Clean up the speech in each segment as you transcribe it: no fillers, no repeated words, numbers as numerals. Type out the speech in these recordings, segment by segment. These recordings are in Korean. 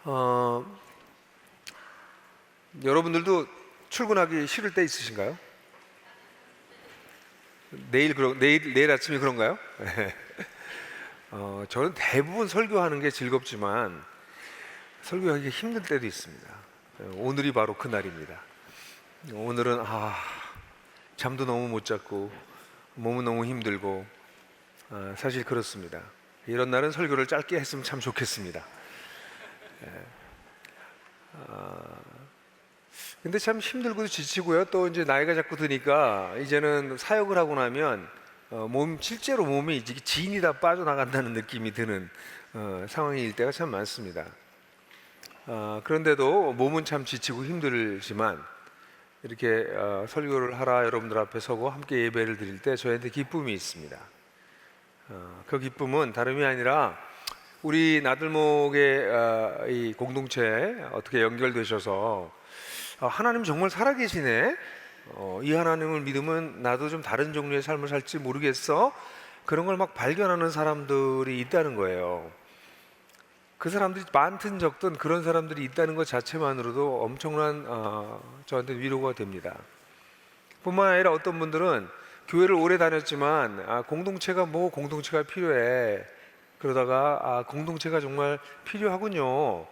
어, 여러분들도 출근하기 싫을 때 있으신가요? 내일 아침이 그런가요? 저는 대부분 설교하는 게 즐겁지만 설교하기 힘들 때도 있습니다. 오늘이 바로 그 날입니다. 오늘은 잠도 너무 못 잤고 몸은 너무 힘들고 사실 그렇습니다. 이런 날은 설교를 짧게 했으면 참 좋겠습니다. 근데 참 힘들고 지치고요. 또 이제 나이가 자꾸 드니까 이제는 사역을 하고 나면 실제로 몸이 이제 진이 다 빠져나간다는 느낌이 드는 상황일 때가 참 많습니다. 그런데도 몸은 참 지치고 힘들지만 이렇게 설교를 하라 여러분들 앞에 서고 함께 예배를 드릴 때 저희한테 기쁨이 있습니다. 그 기쁨은 다름이 아니라 우리 나들목의 이 공동체에 어떻게 연결되셔서 하나님 정말 살아계시네, 이 하나님을 믿으면 나도 좀 다른 종류의 삶을 살지 모르겠어, 그런 걸 막 발견하는 사람들이 있다는 거예요. 그 사람들이 많든 적든 그런 사람들이 있다는 것 자체만으로도 엄청난 저한테 위로가 됩니다. 뿐만 아니라 어떤 분들은 교회를 오래 다녔지만 공동체가 공동체가 필요해, 그러다가 공동체가 정말 필요하군요.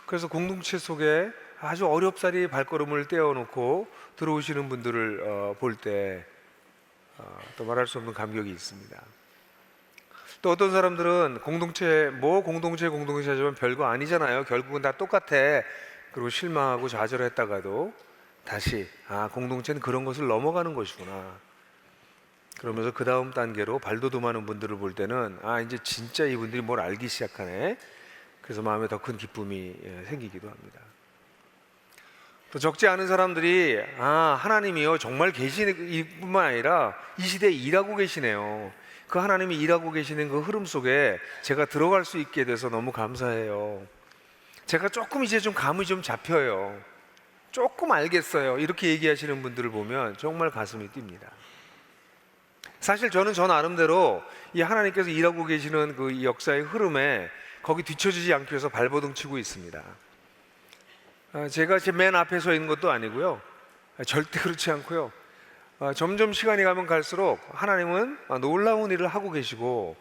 그래서 공동체 속에 아주 어렵사리 발걸음을 떼어놓고 들어오시는 분들을 볼 때 또 말할 수 없는 감격이 있습니다. 또 어떤 사람들은 공동체하지만 별거 아니잖아요, 결국은 다 똑같아, 그리고 실망하고 좌절했다가도 다시 공동체는 그런 것을 넘어가는 것이구나, 그러면서 그 다음 단계로 발돋움하는 분들을 볼 때는 이제 진짜 이분들이 뭘 알기 시작하네, 그래서 마음에 더 큰 기쁨이 생기기도 합니다. 또 적지 않은 사람들이 하나님이요 정말 계시는 뿐만 아니라 이 시대에 일하고 계시네요, 그 하나님이 일하고 계시는 그 흐름 속에 제가 들어갈 수 있게 돼서 너무 감사해요, 제가 조금 이제 좀 감이 좀 잡혀요, 조금 알겠어요, 이렇게 얘기하시는 분들을 보면 정말 가슴이 뜁니다. 사실 저는 저 나름대로 이 하나님께서 일하고 계시는 그 역사의 흐름에 거기 뒤처지지 않기 위해서 발버둥 치고 있습니다. 제가 제 맨 앞에 서 있는 것도 아니고요, 절대 그렇지 않고요, 점점 시간이 가면 갈수록 하나님은 놀라운 일을 하고 계시고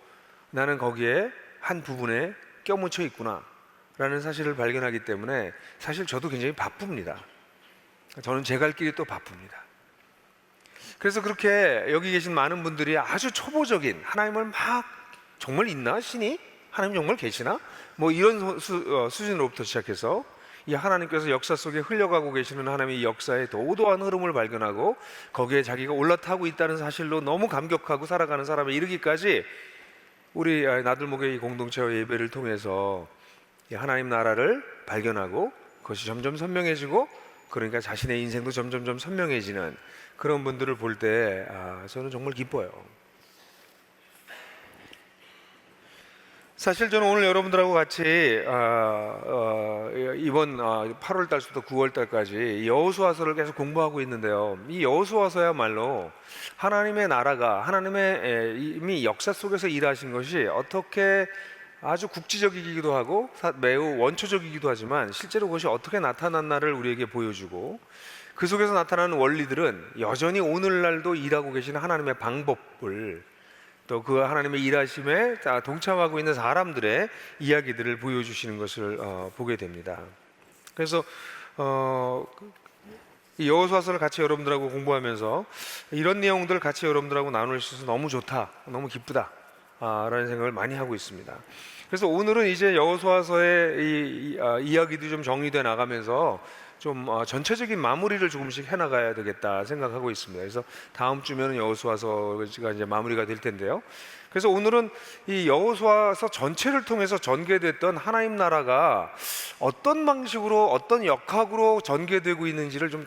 나는 거기에 한 부분에 껴묻혀 있구나 라는 사실을 발견하기 때문에 사실 저도 굉장히 바쁩니다. 저는 제 갈 길이 또 바쁩니다. 그래서 그렇게 여기 계신 많은 분들이 아주 초보적인 하나님을 정말 있나? 신이? 하나님 정말 계시나? 이런 수준으로부터 시작해서 이 하나님께서 역사 속에 흘려가고 계시는 하나님의 역사의 도도한 흐름을 발견하고 거기에 자기가 올라타고 있다는 사실로 너무 감격하고 살아가는 사람에 이르기까지 우리 나들목의 이 공동체와 예배를 통해서 이 하나님 나라를 발견하고 그것이 점점 선명해지고, 그러니까 자신의 인생도 점점점 선명해지는 그런 분들을 볼 때 저는 정말 기뻐요. 사실 저는 오늘 여러분들하고 같이 이번 8월 달부터 9월 달까지 여호수아서를 계속 공부하고 있는데요, 이 여호수아서야말로 하나님의 나라가 하나님의 이미 역사 속에서 일하신 것이 어떻게 아주 국지적이기도 하고 매우 원초적이기도 하지만 실제로 그것이 어떻게 나타났나를 우리에게 보여주고, 그 속에서 나타나는 원리들은 여전히 오늘날도 일하고 계시는 하나님의 방법을, 또 그 하나님의 일하심에 동참하고 있는 사람들의 이야기들을 보여주시는 것을 보게 됩니다. 그래서 이 여호수아서를 같이 여러분들하고 공부하면서 이런 내용들 같이 여러분들하고 나눌 수 있어서 너무 좋다, 너무 기쁘다 라는 생각을 많이 하고 있습니다. 그래서 오늘은 이제 여호수아서의 이야기도 좀 정리돼 나가면서 좀 전체적인 마무리를 조금씩 해나가야 되겠다 생각하고 있습니다. 그래서 다음 주면은 여호수아서가 이제 마무리가 될 텐데요. 그래서 오늘은 이 여호수아서 전체를 통해서 전개됐던 하나님 나라가 어떤 방식으로 어떤 역학으로 전개되고 있는지를 좀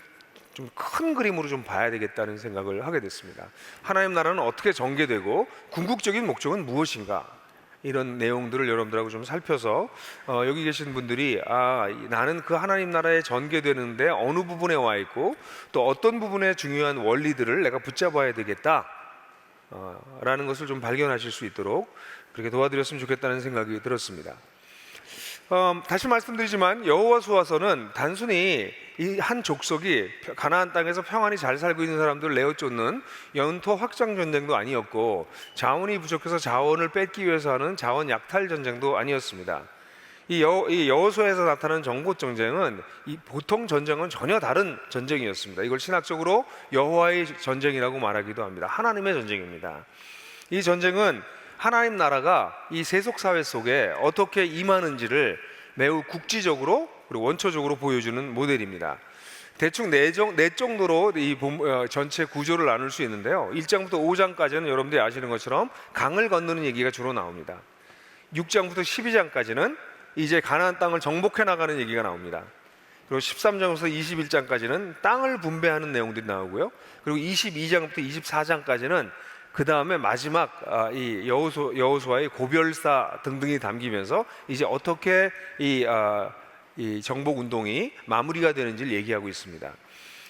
큰 그림으로 좀 봐야 되겠다는 생각을 하게 됐습니다. 하나님 나라는 어떻게 전개되고 궁극적인 목적은 무엇인가, 이런 내용들을 여러분들하고 좀 살펴서 여기 계신 분들이 나는 그 하나님 나라에 전개되는데 어느 부분에 와 있고 또 어떤 부분에 중요한 원리들을 내가 붙잡아야 되겠다 라는 것을 좀 발견하실 수 있도록 그렇게 도와드렸으면 좋겠다는 생각이 들었습니다. 다시 말씀드리지만 여호와수아서는 단순히 이 한 족속이 가나안 땅에서 평안히 잘 살고 있는 사람들을 내어 쫓는 영토 확장 전쟁도 아니었고, 자원이 부족해서 자원을 뺏기 위해서 하는 자원 약탈 전쟁도 아니었습니다. 이 여호수아에서 나타나는 정복 전쟁은 이 보통 전쟁은 전혀 다른 전쟁이었습니다. 이걸 신학적으로 여호와의 전쟁이라고 말하기도 합니다. 하나님의 전쟁입니다. 이 전쟁은 하나님 나라가 이 세속 사회 속에 어떻게 임하는지를 매우 국지적으로 그리고 원초적으로 보여주는 모델입니다. 대충 네 정도로 이 전체 구조를 나눌 수 있는데요. 1장부터 5장까지는 여러분들이 아시는 것처럼 강을 건너는 얘기가 주로 나옵니다. 6장부터 12장까지는 이제 가나안 땅을 정복해 나가는 얘기가 나옵니다. 그리고 13장부터 21장까지는 땅을 분배하는 내용들이 나오고요. 그리고 22장부터 24장까지는 그 다음에 마지막 이 여호수아의 고별사 등등이 담기면서 이제 어떻게 이 정복 운동이 마무리가 되는지를 얘기하고 있습니다.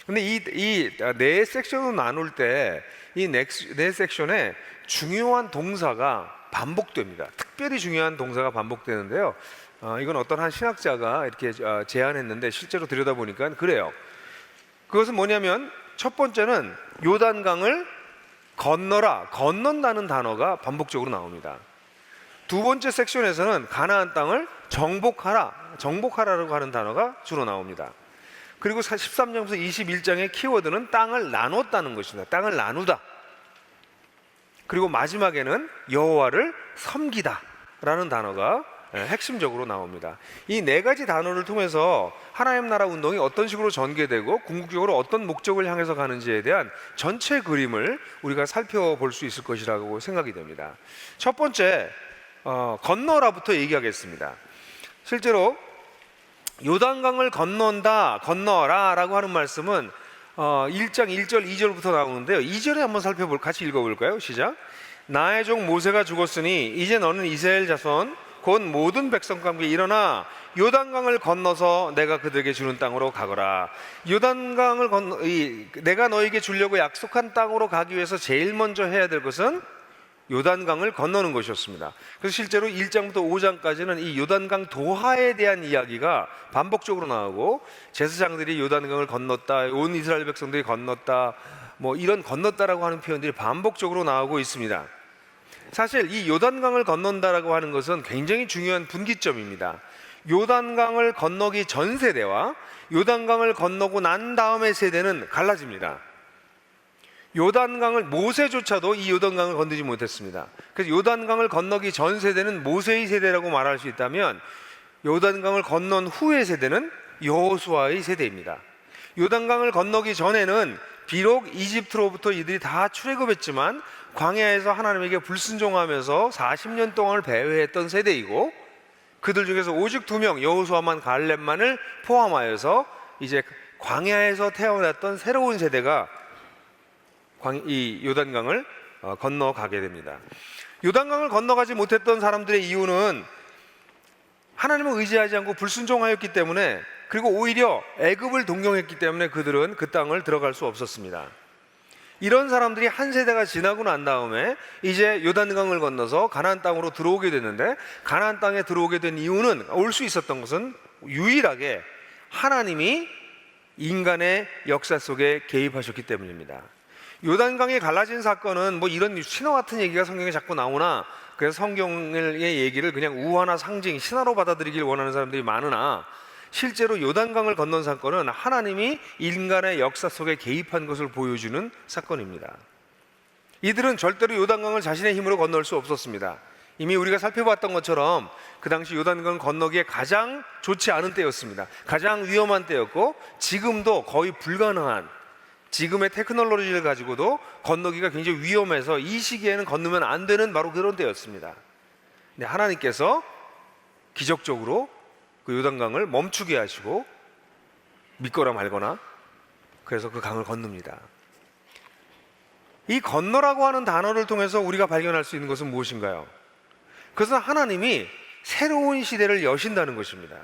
근데 이 네 섹션으로 나눌 때 이 네 섹션에 중요한 동사가 반복됩니다. 특별히 중요한 동사가 반복되는데요. 이건 어떤 한 신학자가 이렇게 제안했는데 실제로 들여다보니까 그래요. 그것은 뭐냐면 첫 번째는 요단강을 건너라, 건넌다는 단어가 반복적으로 나옵니다. 두 번째 섹션에서는 가나안 땅을 정복하라, 정복하라라고 하는 단어가 주로 나옵니다. 그리고 13장부터 21장의 키워드는 땅을 나눴다는 것입니다. 땅을 나누다. 그리고 마지막에는 여호와를 섬기다 라는 단어가 핵심적으로 나옵니다. 이 네 가지 단어를 통해서 하나님 나라 운동이 어떤 식으로 전개되고 궁극적으로 어떤 목적을 향해서 가는지에 대한 전체 그림을 우리가 살펴볼 수 있을 것이라고 생각이 됩니다. 첫 번째, 건너라부터 얘기하겠습니다. 실제로 요단강을 건넌다, 건너라 라고 하는 말씀은 1장 1절 2절부터 나오는데요. 2절에 한번 같이 읽어볼까요? 시작. 나의 종 모세가 죽었으니 이제 너는 이스라엘 자손 곧 모든 백성과 함께 일어나 요단강을 건너서 내가 그들에게 주는 땅으로 가거라. 요단강을 내가 너에게 주려고 약속한 땅으로 가기 위해서 제일 먼저 해야 될 것은 요단강을 건너는 것이었습니다. 그래서 실제로 1장부터 5장까지는 이 요단강 도하에 대한 이야기가 반복적으로 나오고, 제사장들이 요단강을 건넜다, 온 이스라엘 백성들이 건넜다, 뭐 이런 건넜다라고 하는 표현들이 반복적으로 나오고 있습니다. 사실 이 요단강을 건넌다라고 하는 것은 굉장히 중요한 분기점입니다. 요단강을 건너기 전 세대와 요단강을 건너고 난 다음의 세대는 갈라집니다. 요단강을 모세조차도 이 요단강을 건너지 못했습니다. 그래서 요단강을 건너기 전 세대는 모세의 세대라고 말할 수 있다면, 요단강을 건넌 후의 세대는 여호수아의 세대입니다. 요단강을 건너기 전에는 비록 이집트로부터 이들이 다 출애굽했지만 광야에서 하나님에게 불순종하면서 40년 동안을 배회했던 세대이고, 그들 중에서 오직 2명 여호수아만 갈렙만을 포함하여서 이제 광야에서 태어났던 새로운 세대가 이 요단강을 건너가게 됩니다. 요단강을 건너가지 못했던 사람들의 이유는 하나님을 의지하지 않고 불순종하였기 때문에, 그리고 오히려 애굽을 동경했기 때문에 그들은 그 땅을 들어갈 수 없었습니다. 이런 사람들이 한 세대가 지나고 난 다음에 이제 요단강을 건너서 가나안 땅으로 들어오게 됐는데, 가나안 땅에 들어오게 된 이유는, 올 수 있었던 것은 유일하게 하나님이 인간의 역사 속에 개입하셨기 때문입니다. 요단강이 갈라진 사건은 뭐 이런 신화 같은 얘기가 성경에 자꾸 나오나, 그래서 성경의 얘기를 그냥 우화나 상징, 신화로 받아들이길 원하는 사람들이 많으나, 실제로 요단강을 건넌 사건은 하나님이 인간의 역사 속에 개입한 것을 보여주는 사건입니다. 이들은 절대로 요단강을 자신의 힘으로 건널 수 없었습니다. 이미 우리가 살펴봤던 것처럼 그 당시 요단강을 건너기에 가장 좋지 않은 때였습니다. 가장 위험한 때였고, 지금도 거의 불가능한, 지금의 테크놀로지를 가지고도 건너기가 굉장히 위험해서 이 시기에는 건너면 안 되는 바로 그런 때였습니다. 근데 하나님께서 기적적으로 그 요단강을 멈추게 하시고, 믿거나 말거나, 그래서 그 강을 건넙니다. 이 건너라고 하는 단어를 통해서 우리가 발견할 수 있는 것은 무엇인가요? 그것은 하나님이 새로운 시대를 여신다는 것입니다.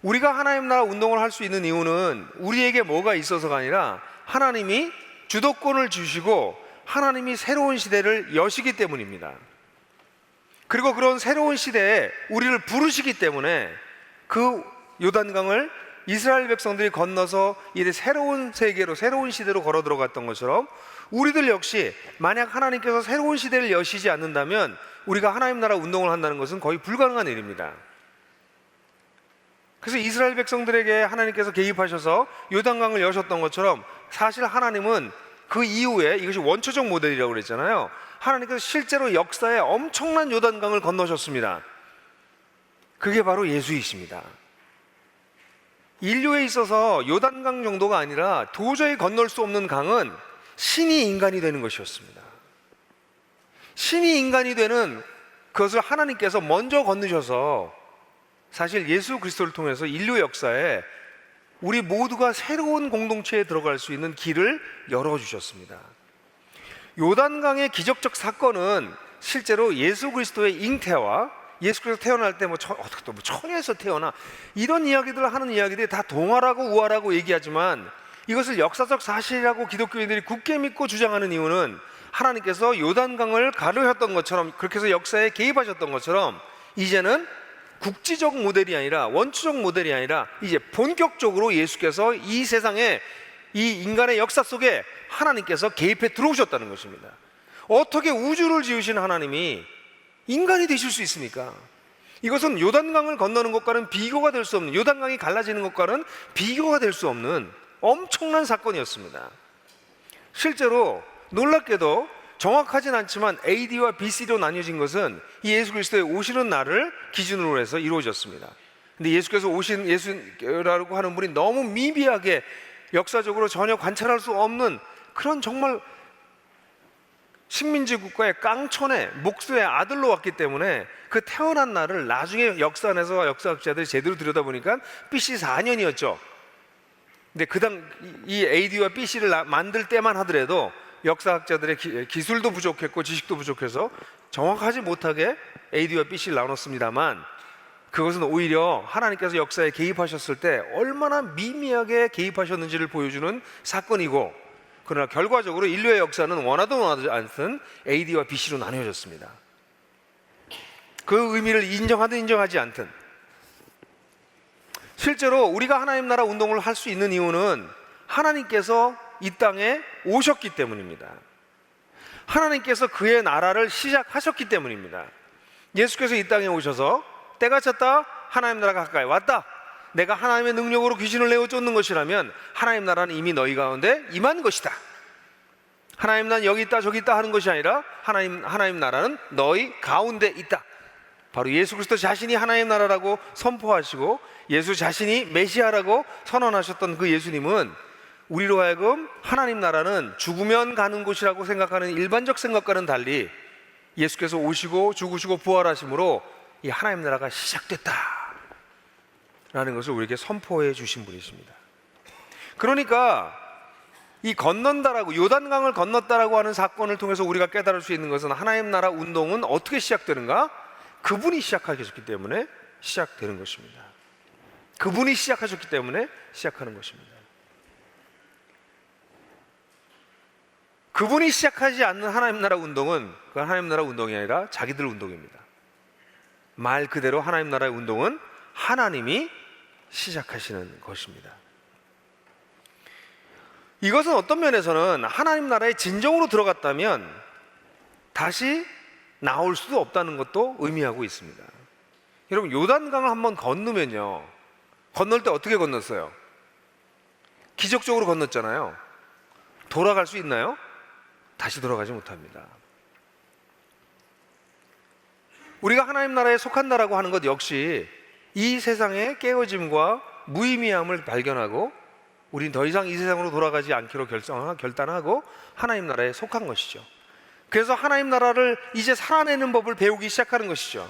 우리가 하나님 나라 운동을 할 수 있는 이유는 우리에게 뭐가 있어서가 아니라 하나님이 주도권을 주시고 하나님이 새로운 시대를 여시기 때문입니다. 그리고 그런 새로운 시대에 우리를 부르시기 때문에 그 요단강을 이스라엘 백성들이 건너서 이제 새로운 세계로, 새로운 시대로 걸어 들어갔던 것처럼 우리들 역시 만약 하나님께서 새로운 시대를 여시지 않는다면 우리가 하나님 나라 운동을 한다는 것은 거의 불가능한 일입니다. 그래서 이스라엘 백성들에게 하나님께서 개입하셔서 요단강을 여셨던 것처럼 사실 하나님은 그 이후에, 이것이 원초적 모델이라고 그랬잖아요, 하나님께서 실제로 역사에 엄청난 요단강을 건너셨습니다. 그게 바로 예수이십니다. 인류에 있어서 요단강 정도가 아니라 도저히 건널 수 없는 강은 신이 인간이 되는 것이었습니다. 신이 인간이 되는 그것을 하나님께서 먼저 건너셔서 사실 예수 그리스도를 통해서 인류 역사에 우리 모두가 새로운 공동체에 들어갈 수 있는 길을 열어주셨습니다. 요단강의 기적적 사건은 실제로 예수 그리스도의 잉태와 예수 그리스도 태어날 때 어떻게 또 천에서 태어나 이런 이야기들을 하는 이야기들이 다 동화라고 우화라고 얘기하지만 이것을 역사적 사실이라고 기독교인들이 굳게 믿고 주장하는 이유는 하나님께서 요단강을 가르셨던 것처럼, 그렇게 해서 역사에 개입하셨던 것처럼 이제는 국지적 모델이 아니라, 원초적 모델이 아니라 이제 본격적으로 예수께서 이 세상에, 이 인간의 역사 속에 하나님께서 개입해 들어오셨다는 것입니다. 어떻게 우주를 지으신 하나님이 인간이 되실 수 있습니까? 이것은 요단강을 건너는 것과는 비교가 될 수 없는, 요단강이 갈라지는 것과는 비교가 될 수 없는 엄청난 사건이었습니다. 실제로 놀랍게도 정확하진 않지만 AD와 BC로 나뉘어진 것은 이 예수 그리스도의 오시는 날을 기준으로 해서 이루어졌습니다. 근데 예수께서 오신, 예수라고 하는 분이 너무 미비하게 역사적으로 전혀 관찰할 수 없는 그런 정말 식민지 국가의 깡촌의 목수의 아들로 왔기 때문에 그 태어난 날을 나중에 역사안에서 역사학자들이 제대로 들여다보니까 BC 4년이었죠. 근데 이 AD와 BC를 만들 때만 하더라도 역사학자들의 기술도 부족했고 지식도 부족해서 정확하지 못하게 AD와 BC를 나눴습니다만, 그것은 오히려 하나님께서 역사에 개입하셨을 때 얼마나 미미하게 개입하셨는지를 보여주는 사건이고, 그러나 결과적으로 인류의 역사는 원하든 원하지 않든 AD와 BC로 나뉘어졌습니다. 그 의미를 인정하든 인정하지 않든 실제로 우리가 하나님 나라 운동을 할 수 있는 이유는 하나님께서 이 땅에 오셨기 때문입니다. 하나님께서 그의 나라를 시작하셨기 때문입니다. 예수께서 이 땅에 오셔서 때가 찼다, 하나님 나라가 가까이 왔다, 내가 하나님의 능력으로 귀신을 내어 쫓는 것이라면 하나님 나라는 이미 너희 가운데 임한 것이다. 하나님 나라는 여기 있다 저기 있다 하는 것이 아니라 하나님 나라는 너희 가운데 있다. 바로 예수 그리스도 자신이 하나님 나라라고 선포하시고 예수 자신이 메시아라고 선언하셨던 그 예수님은 우리로 하여금 하나님 나라는 죽으면 가는 곳이라고 생각하는 일반적 생각과는 달리 예수께서 오시고 죽으시고 부활하심으로 이 하나님 나라가 시작됐다 라는 것을 우리에게 선포해 주신 분이십니다. 그러니까 이 건넌다라고, 요단강을 건넜다라고 하는 사건을 통해서 우리가 깨달을 수 있는 것은 하나님 나라 운동은 어떻게 시작되는가? 그분이 시작하셨기 때문에 시작되는 것입니다. 그분이 시작하셨기 때문에 시작하는 것입니다. 그분이 시작하지 않는 하나님 나라 운동은 그 하나님 나라 운동이 아니라 자기들 운동입니다. 말 그대로 하나님 나라의 운동은 하나님이 시작하시는 것입니다. 이것은 어떤 면에서는 하나님 나라에 진정으로 들어갔다면 다시 나올 수도 없다는 것도 의미하고 있습니다. 여러분, 요단강을 한번 건너면요, 건널 때 어떻게 건넜어요? 기적적으로 건넜잖아요. 돌아갈 수 있나요? 다시 돌아가지 못합니다. 우리가 하나님 나라에 속한다라고 하는 것 역시 이 세상의 깨어짐과 무의미함을 발견하고 우린 더 이상 이 세상으로 돌아가지 않기로 결단하고 하나님 나라에 속한 것이죠. 그래서 하나님 나라를 이제 살아내는 법을 배우기 시작하는 것이죠.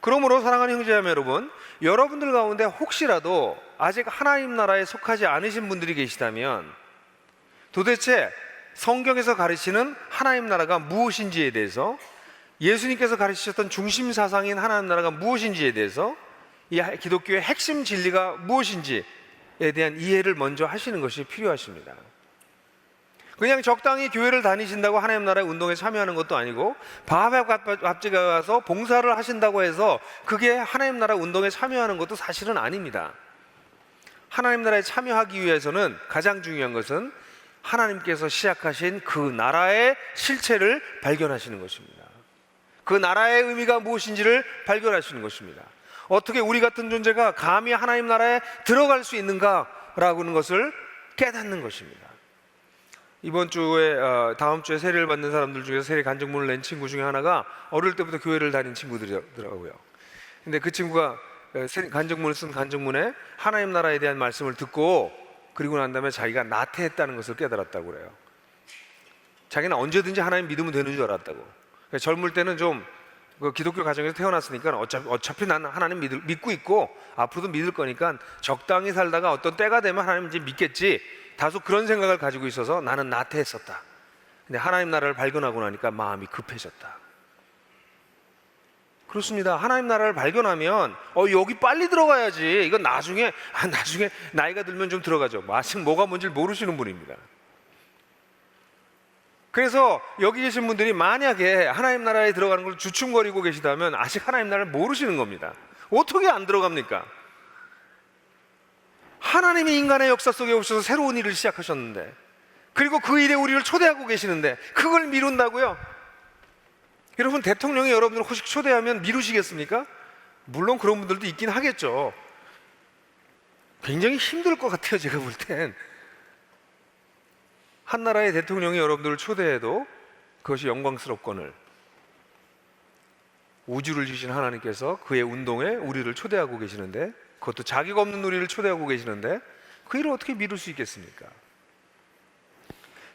그러므로 사랑하는 형제자매 여러분, 여러분들 가운데 혹시라도 아직 하나님 나라에 속하지 않으신 분들이 계시다면 도대체 성경에서 가르치는 하나님 나라가 무엇인지에 대해서, 예수님께서 가르치셨던 중심 사상인 하나님 나라가 무엇인지에 대해서, 이 기독교의 핵심 진리가 무엇인지에 대한 이해를 먼저 하시는 것이 필요하십니다. 그냥 적당히 교회를 다니신다고 하나님 나라의 운동에 참여하는 것도 아니고 밥집에 가서 봉사를 하신다고 해서 그게 하나님 나라 운동에 참여하는 것도 사실은 아닙니다. 하나님 나라에 참여하기 위해서는 가장 중요한 것은 하나님께서 시작하신 그 나라의 실체를 발견하시는 것입니다. 그 나라의 의미가 무엇인지를 발견하시는 것입니다. 어떻게 우리 같은 존재가 감히 하나님 나라에 들어갈 수 있는가라고 하는 것을 깨닫는 것입니다. 이번 주에 다음 주에 세례를 받는 사람들 중에서 세례 간증문을 낸 친구 중에 하나가 어릴 때부터 교회를 다닌 친구들이더라고요. 근데 그 친구가 간증문을 쓴 간증문에 하나님 나라에 대한 말씀을 듣고 그리고 난 다음에 자기가 나태했다는 것을 깨달았다고 그래요. 자기는 언제든지 하나님 믿으면 되는 줄 알았다고. 그러니까 젊을 때는 좀 그 기독교 가정에서 태어났으니까 어차피 나는 하나님 믿고 있고 앞으로도 믿을 거니까 적당히 살다가 어떤 때가 되면 하나님 이제 믿겠지, 다소 그런 생각을 가지고 있어서 나는 나태했었다. 근데 하나님 나라를 발견하고 나니까 마음이 급해졌다. 그렇습니다. 하나님 나라를 발견하면 여기 빨리 들어가야지. 이건 나중에 나이가 들면 좀 들어가죠. 아직 뭐가 뭔지 모르시는 분입니다. 그래서 여기 계신 분들이 만약에 하나님 나라에 들어가는 걸 주춤거리고 계시다면 아직 하나님 나라를 모르시는 겁니다. 어떻게 안 들어갑니까? 하나님이 인간의 역사 속에 오셔서 새로운 일을 시작하셨는데, 그리고 그 일에 우리를 초대하고 계시는데 그걸 미룬다고요? 여러분, 대통령이 여러분을 혹시 초대하면 미루시겠습니까? 물론 그런 분들도 있긴 하겠죠. 굉장히 힘들 것 같아요. 제가 볼 땐 한 나라의 대통령이 여러분들을 초대해도 그것이 영광스럽거늘 우주를 주신 하나님께서 그의 운동에 우리를 초대하고 계시는데, 그것도 자기가 없는 우리를 초대하고 계시는데 그 일을 어떻게 미룰 수 있겠습니까?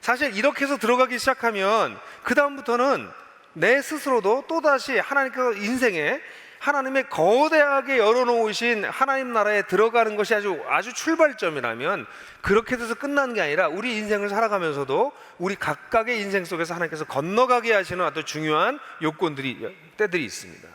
사실 이렇게 해서 들어가기 시작하면 그 다음부터는 내 스스로도 또다시 하나님께서 인생에 하나님의 거대하게 열어놓으신 하나님 나라에 들어가는 것이 아주 출발점이라면, 그렇게 돼서 끝나는 게 아니라 우리 인생을 살아가면서도 우리 각각의 인생 속에서 하나님께서 건너가게 하시는 아주 중요한 때들이 있습니다.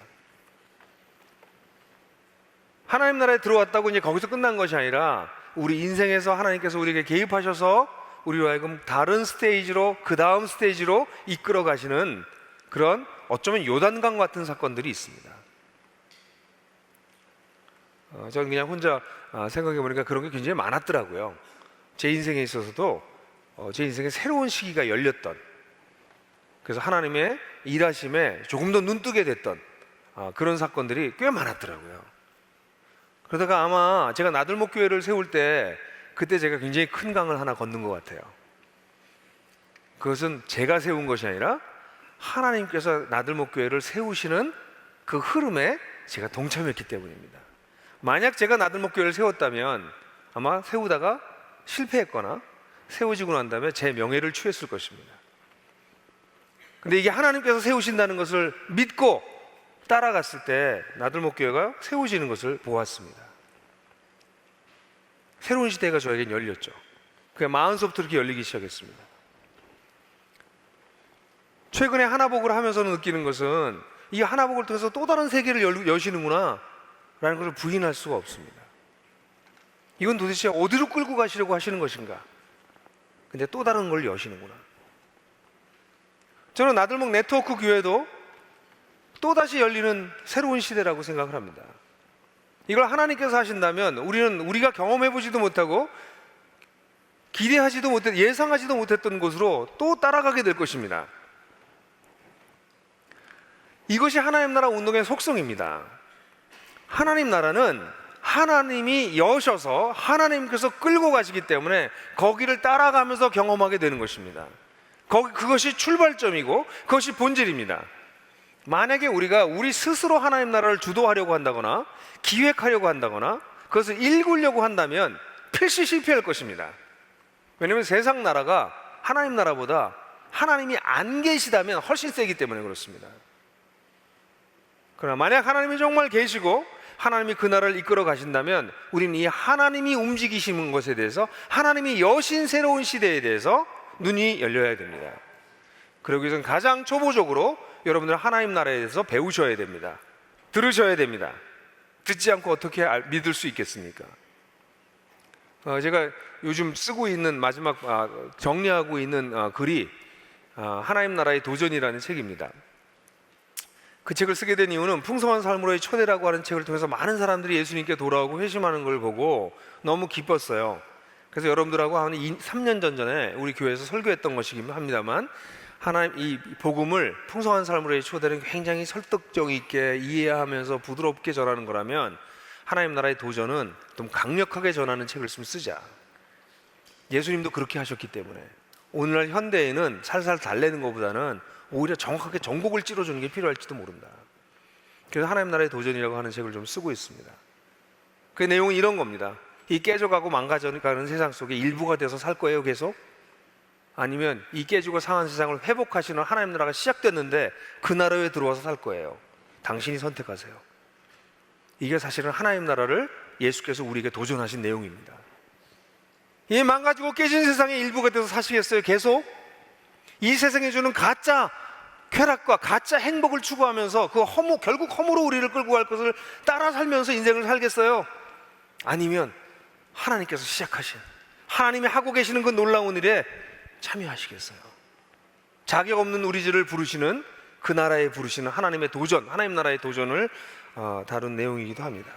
하나님 나라에 들어왔다고 이제 거기서 끝난 것이 아니라 우리 인생에서 하나님께서 우리에게 개입하셔서 우리로 하여금 다른 스테이지로, 그 다음 스테이지로 이끌어 가시는 그런 어쩌면 요단강 같은 사건들이 있습니다. 저는 그냥 혼자 생각해 보니까 그런 게 굉장히 많았더라고요. 제 인생에 있어서도 제 인생에 새로운 시기가 열렸던, 그래서 하나님의 일하심에 조금 더 눈뜨게 됐던 그런 사건들이 꽤 많았더라고요. 그러다가 아마 제가 나들목 교회를 세울 때 그때 제가 굉장히 큰 강을 하나 건넌 것 같아요. 그것은 제가 세운 것이 아니라 하나님께서 나들목 교회를 세우시는 그 흐름에 제가 동참했기 때문입니다. 만약 제가 나들목 교회를 세웠다면 아마 세우다가 실패했거나 세워지고 난 다음에 제 명예를 취했을 것입니다. 근데 이게 하나님께서 세우신다는 것을 믿고 따라갔을 때 나들목 교회가 세워지는 것을 보았습니다. 새로운 시대가 저에겐 열렸죠. 그냥 마흔서부터 이렇게 열리기 시작했습니다. 최근에 하나복을 하면서는 느끼는 것은 이 하나복을 통해서 또 다른 세계를 여시는구나 라는 것을 부인할 수가 없습니다. 이건 도대체 어디로 끌고 가시려고 하시는 것인가? 근데 또 다른 걸 여시는구나. 저는 나들목 네트워크 교회도 또다시 열리는 새로운 시대라고 생각을 합니다. 이걸 하나님께서 하신다면 우리가 경험해보지도 못하고 기대하지도 못했, 예상하지도 못했던 곳으로 또 따라가게 될 것입니다. 이것이 하나님 나라 운동의 속성입니다. 하나님 나라는 하나님이 여셔서 하나님께서 끌고 가시기 때문에 거기를 따라가면서 경험하게 되는 것입니다. 그것이 출발점이고 그것이 본질입니다. 만약에 우리가 우리 스스로 하나님 나라를 주도하려고 한다거나 기획하려고 한다거나 그것을 일구려고 한다면 필시 실패할 것입니다. 왜냐하면 세상 나라가 하나님 나라보다 하나님이 안 계시다면 훨씬 세기 때문에 그렇습니다. 그러나 만약 하나님이 정말 계시고 하나님이 그 나라를 이끌어 가신다면 우리는 이 하나님이 움직이시는 것에 대해서, 하나님이 여신 새로운 시대에 대해서 눈이 열려야 됩니다. 그러기 위해서는 가장 초보적으로 여러분들 하나님 나라에 대해서 배우셔야 됩니다. 들으셔야 됩니다. 듣지 않고 어떻게 믿을 수 있겠습니까? 제가 요즘 쓰고 있는 마지막 정리하고 있는 글이 하나님 나라의 도전이라는 책입니다. 그 책을 쓰게 된 이유는 풍성한 삶으로의 초대라고 하는 책을 통해서 많은 사람들이 예수님께 돌아오고 회심하는 걸 보고 너무 기뻤어요. 그래서 여러분들하고 한 3년 전에 우리 교회에서 설교했던 것이긴 합니다만, 하나님 이 복음을, 풍성한 삶으로의 초대는 굉장히 설득력 있게 이해하면서 부드럽게 전하는 거라면, 하나님 나라의 도전은 좀 강력하게 전하는 책을 좀 쓰자. 예수님도 그렇게 하셨기 때문에 오늘날 현대에는 살살 달래는 것보다는 오히려 정확하게 정복을 찌러주는 게 필요할지도 모른다. 그래서 하나님 나라의 도전이라고 하는 책을 좀 쓰고 있습니다. 그 내용은 이런 겁니다. 이 깨져가고 망가져가는 세상 속에 일부가 돼서 살 거예요, 계속? 아니면 이 깨지고 상한 세상을 회복하시는 하나님 나라가 시작됐는데 그 나라에 들어와서 살 거예요? 당신이 선택하세요. 이게 사실은 하나님 나라를 예수께서 우리에게 도전하신 내용입니다. 이 망가지고 깨진 세상의 일부가 돼서 사시겠어요, 계속? 이 세상에 주는 가짜 쾌락과 가짜 행복을 추구하면서 결국 허무로 우리를 끌고 갈 것을 따라 살면서 인생을 살겠어요? 아니면 하나님께서 시작하신, 하나님이 하고 계시는 그 놀라운 일에 참여하시겠어요? 자격 없는 우리들을 부르시는, 그 나라에 부르시는 하나님의 도전, 하나님 나라의 도전을 다룬 내용이기도 합니다.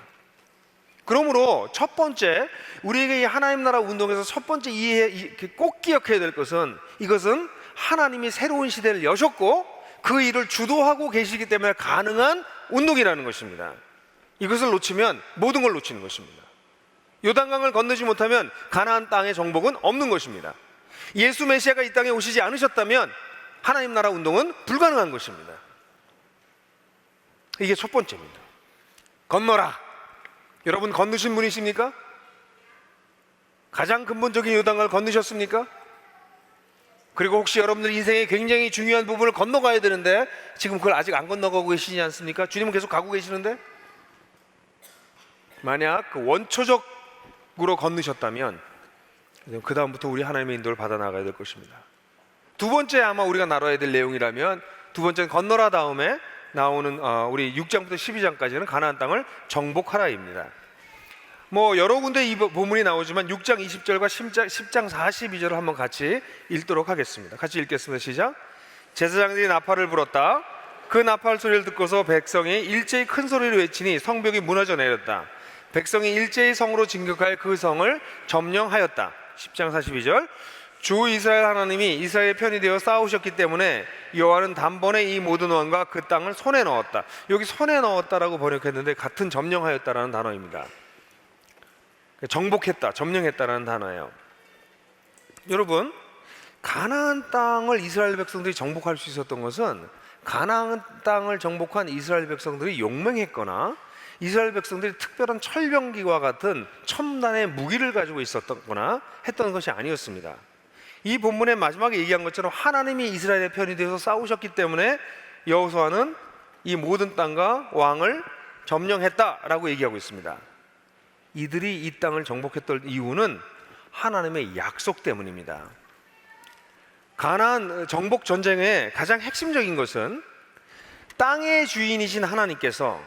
그러므로 첫 번째, 우리에게 이 하나님 나라 운동에서 첫 번째 꼭 기억해야 될 것은, 이것은 하나님이 새로운 시대를 여셨고 그 일을 주도하고 계시기 때문에 가능한 운동이라는 것입니다. 이것을 놓치면 모든 걸 놓치는 것입니다. 요단강을 건너지 못하면 가나안 땅의 정복은 없는 것입니다. 예수 메시아가 이 땅에 오시지 않으셨다면 하나님 나라 운동은 불가능한 것입니다. 이게 첫 번째입니다. 건너라. 여러분 건너신 분이십니까? 가장 근본적인 요단강을 건너셨습니까? 그리고 혹시 여러분들 인생의 굉장히 중요한 부분을 건너가야 되는데 지금 그걸 아직 안 건너가고 계시지 않습니까? 주님은 계속 가고 계시는데, 만약 그 원초적으로 건너셨다면 그 다음부터 우리 하나님의 인도를 받아 나가야 될 것입니다. 두 번째 아마 우리가 나눠야 될 내용이라면, 두 번째는 건너라 다음에 나오는 우리 6장부터 12장까지는 가나안 땅을 정복하라입니다. 여러 군데 이 본문이 나오지만 6장 20절과 10장 42절을 한번 같이 읽도록 하겠습니다. 같이 읽겠습니다. 시작. 제사장들이 나팔을 불었다. 그 나팔 소리를 듣고서 백성이 일제히 큰 소리로 외치니 성벽이 무너져 내렸다. 백성이 일제히 성으로 진격하여 그 성을 점령하였다. 10장 42절. 주 이스라엘 하나님이 이스라엘의 편이 되어 싸우셨기 때문에 여호와는 단번에 이 모든 왕과 그 땅을 손에 넣었다. 여기 손에 넣었다라고 번역했는데 같은 점령하였다라는 단어입니다. 정복했다, 점령했다라는 단어예요. 여러분, 가나안 땅을 이스라엘 백성들이 정복할 수 있었던 것은 가나안 땅을 정복한 이스라엘 백성들이 용맹했거나 이스라엘 백성들이 특별한 철병기와 같은 첨단의 무기를 가지고 있었거나 했던 것이 아니었습니다. 이 본문의 마지막에 얘기한 것처럼 하나님이 이스라엘의 편이 되어서 싸우셨기 때문에 여호수아는 이 모든 땅과 왕을 점령했다라고 얘기하고 있습니다. 이들이 이 땅을 정복했던 이유는 하나님의 약속 때문입니다. 가나안 정복 전쟁의 가장 핵심적인 것은 땅의 주인이신 하나님께서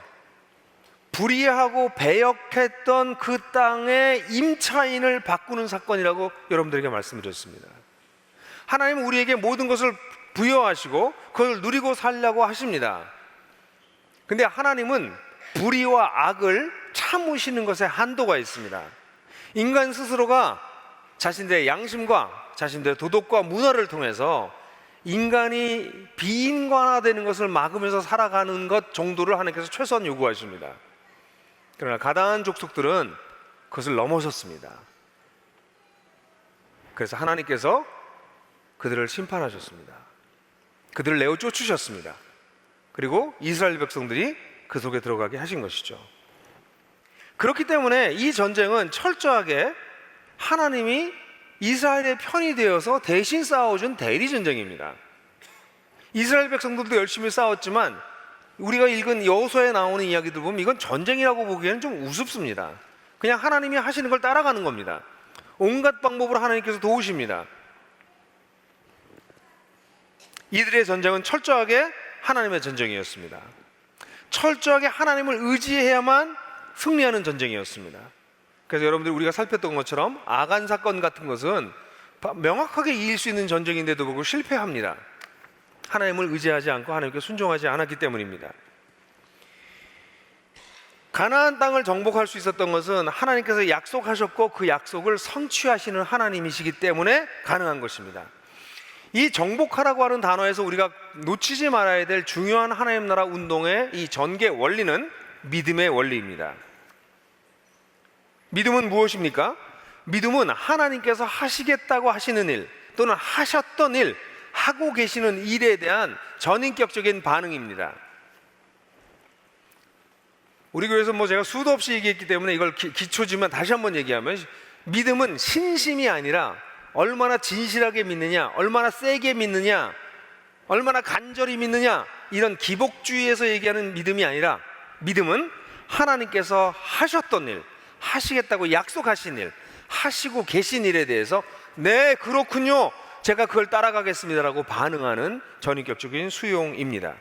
불의하고 배역했던 그 땅의 임차인을 바꾸는 사건이라고 여러분들에게 말씀드렸습니다. 하나님은 우리에게 모든 것을 부여하시고 그걸 누리고 살려고 하십니다. 근데 하나님은 불의와 악을 참으시는 것에 한도가 있습니다. 인간 스스로가 자신들의 양심과 자신들의 도덕과 문화를 통해서 인간이 비인간화되는 것을 막으면서 살아가는 것 정도를 하나님께서 최소한 요구하십니다. 그러나 가나안 족속들은 그것을 넘어섰습니다. 그래서 하나님께서 그들을 심판하셨습니다. 그들을 내어 쫓으셨습니다. 그리고 이스라엘 백성들이 그 속에 들어가게 하신 것이죠. 그렇기 때문에 이 전쟁은 철저하게 하나님이 이스라엘의 편이 되어서 대신 싸워준 대리 전쟁입니다. 이스라엘 백성들도 열심히 싸웠지만 우리가 읽은 여호수아에 나오는 이야기들 보면 이건 전쟁이라고 보기에는 좀 우습습니다. 그냥 하나님이 하시는 걸 따라가는 겁니다. 온갖 방법으로 하나님께서 도우십니다. 이들의 전쟁은 철저하게 하나님의 전쟁이었습니다. 철저하게 하나님을 의지해야만 승리하는 전쟁이었습니다. 그래서 여러분들 우리가 살폈던 것처럼 아간 사건 같은 것은 명확하게 이길 수 있는 전쟁인데도 불구하고 실패합니다. 하나님을 의지하지 않고 하나님께 순종하지 않았기 때문입니다. 가나안 땅을 정복할 수 있었던 것은 하나님께서 약속하셨고 그 약속을 성취하시는 하나님이시기 때문에 가능한 것입니다. 이 정복하라고 하는 단어에서 우리가 놓치지 말아야 될 중요한 하나님 나라 운동의 이 전개 원리는 믿음의 원리입니다. 믿음은 무엇입니까? 믿음은 하나님께서 하시겠다고 하시는 일 또는 하셨던 일, 하고 계시는 일에 대한 전인격적인 반응입니다. 우리 교회에서 제가 수도 없이 얘기했기 때문에 이걸 기초지만 다시 한번 얘기하면, 믿음은 신심이 아니라 얼마나 진실하게 믿느냐, 얼마나 세게 믿느냐, 얼마나 간절히 믿느냐, 이런 기복주의에서 얘기하는 믿음이 아니라, 믿음은 하나님께서 하셨던 일, 하시겠다고 약속하신 일, 하시고 계신 일에 대해서 네 그렇군요, 제가 그걸 따라가겠습니다라고 반응하는 전인격적인 수용입니다.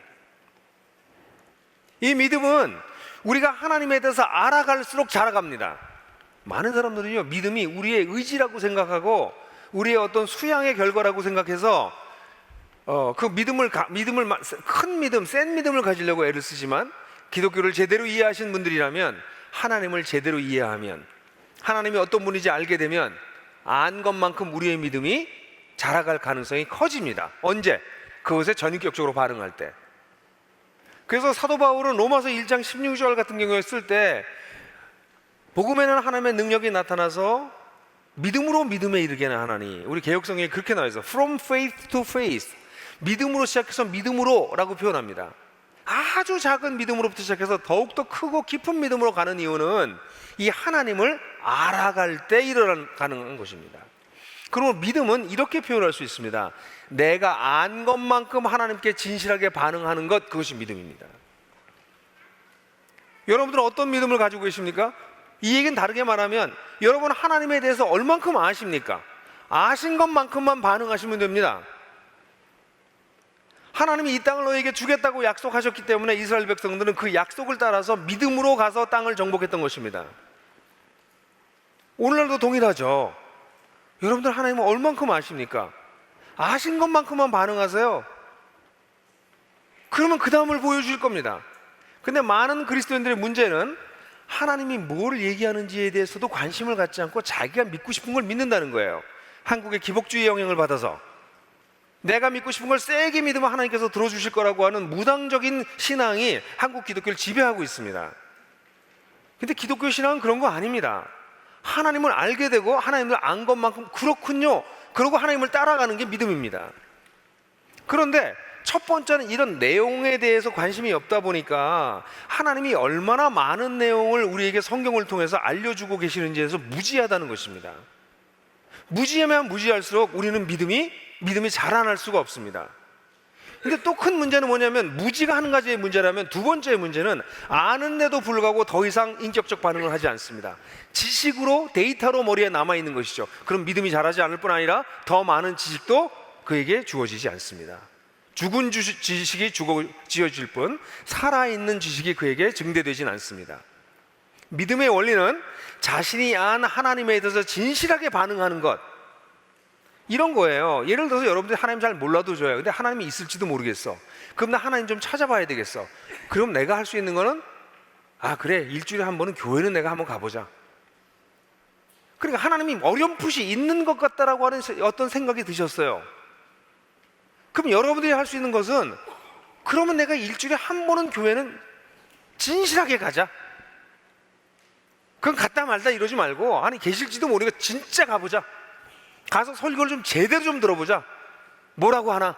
이 믿음은 우리가 하나님에 대해서 알아갈수록 자라갑니다. 많은 사람들은요, 믿음이 우리의 의지라고 생각하고 우리의 어떤 수양의 결과라고 생각해서 그 믿음을 큰 믿음, 센 믿음을 가지려고 애를 쓰지만, 기독교를 제대로 이해하신 분들이라면, 하나님을 제대로 이해하면, 하나님이 어떤 분인지 알게 되면 안 것만큼 우리의 믿음이 자라갈 가능성이 커집니다. 언제? 그것에 전인격적으로 반응할 때. 그래서 사도 바울은 로마서 1장 16절 같은 경우에 쓸 때, 복음에는 하나님의 능력이 나타나서 믿음으로 믿음에 이르게 하는 하나니, 우리 개역성경에 그렇게 나와 있어. From faith to faith, 믿음으로 시작해서 믿음으로 라고 표현합니다. 아주 작은 믿음으로부터 시작해서 더욱더 크고 깊은 믿음으로 가는 이유는 이 하나님을 알아갈 때 일어나는 것입니다. 그러면 믿음은 이렇게 표현할 수 있습니다. 내가 안 것만큼 하나님께 진실하게 반응하는 것, 그것이 믿음입니다. 여러분들은 어떤 믿음을 가지고 계십니까? 이 얘기는 다르게 말하면, 여러분 하나님에 대해서 얼만큼 아십니까? 아신 것만큼만 반응하시면 됩니다. 하나님이 이 땅을 너에게 주겠다고 약속하셨기 때문에 이스라엘 백성들은 그 약속을 따라서 믿음으로 가서 땅을 정복했던 것입니다. 오늘날도 동일하죠. 여러분들 하나님은 얼만큼 아십니까? 아신 것만큼만 반응하세요. 그러면 그 다음을 보여줄 겁니다. 근데 많은 그리스도인들의 문제는 하나님이 뭘 얘기하는지에 대해서도 관심을 갖지 않고 자기가 믿고 싶은 걸 믿는다는 거예요. 한국의 기복주의 영향을 받아서 내가 믿고 싶은 걸 세게 믿으면 하나님께서 들어주실 거라고 하는 무당적인 신앙이 한국 기독교를 지배하고 있습니다. 근데 기독교 신앙은 그런 거 아닙니다. 하나님을 알게 되고 하나님을 안 것만큼 그렇군요, 그러고 하나님을 따라가는 게 믿음입니다. 그런데 첫 번째는 이런 내용에 대해서 관심이 없다 보니까 하나님이 얼마나 많은 내용을 우리에게 성경을 통해서 알려주고 계시는지에서 무지하다는 것입니다. 무지하면 무지할수록 우리는 믿음이 자라날 수가 없습니다. 근데 또 큰 문제는 뭐냐면, 무지가 한 가지의 문제라면 두 번째의 문제는 아는데도 불구하고 더 이상 인격적 반응을 하지 않습니다. 지식으로, 데이터로 머리에 남아있는 것이죠. 그럼 믿음이 자라지 않을 뿐 아니라 더 많은 지식도 그에게 주어지지 않습니다. 죽은 지식이 지어질 뿐 살아있는 지식이 그에게 증대되진 않습니다. 믿음의 원리는 자신이 안 하나님에 대해서 진실하게 반응하는 것, 이런 거예요. 예를 들어서 여러분들이 하나님 잘 몰라도 줘요. 근데 하나님이 있을지도 모르겠어. 그럼 나 하나님 좀 찾아봐야 되겠어. 그럼 내가 할 수 있는 거는, 그래, 일주일에 한 번은 교회는 내가 한번 가보자. 그러니까 하나님이 어렴풋이 있는 것 같다라고 하는 어떤 생각이 드셨어요. 그럼 여러분들이 할 수 있는 것은, 그러면 내가 일주일에 한 번은 교회는 진실하게 가자. 그건 갔다 말다 이러지 말고, 아니 계실지도 모르겠어, 진짜 가보자. 가서 설교를 좀 제대로 좀 들어보자. 뭐라고 하나?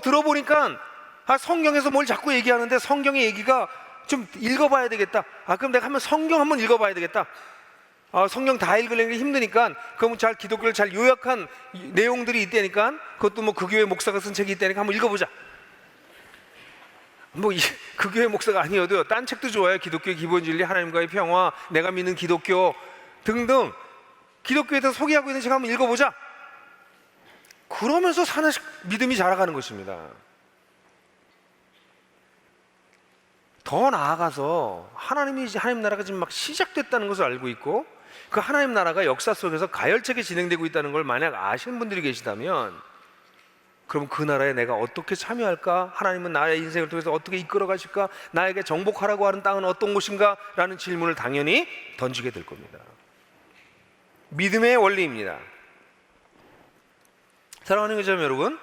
들어보니까 성경에서 뭘 자꾸 얘기하는데 성경의 얘기가 좀 읽어봐야 되겠다. 그럼 내가 한번 성경 한번 읽어봐야 되겠다. 성경 다 읽으려니 힘드니까, 그러면 기독교를 잘 요약한 내용들이 있다니까, 그것도 그 교회 목사가 쓴 책이 있다니까 한번 읽어보자. 그 교회 목사가 아니어도 딴 책도 좋아요. 기독교의 기본 진리, 하나님과의 평화, 내가 믿는 기독교 등등 기독교에 대해서 소개하고 있는 책 한번 읽어보자. 그러면서 믿음이 자라가는 것입니다. 더 나아가서 하나님 나라가 지금 막 시작됐다는 것을 알고 있고, 그 하나님 나라가 역사 속에서 가열차게 진행되고 있다는 걸 만약 아시는 분들이 계시다면, 그럼 그 나라에 내가 어떻게 참여할까? 하나님은 나의 인생을 통해서 어떻게 이끌어 가실까? 나에게 정복하라고 하는 땅은 어떤 곳인가? 라는 질문을 당연히 던지게 될 겁니다. 믿음의 원리입니다. 사랑하는 교점 여러분,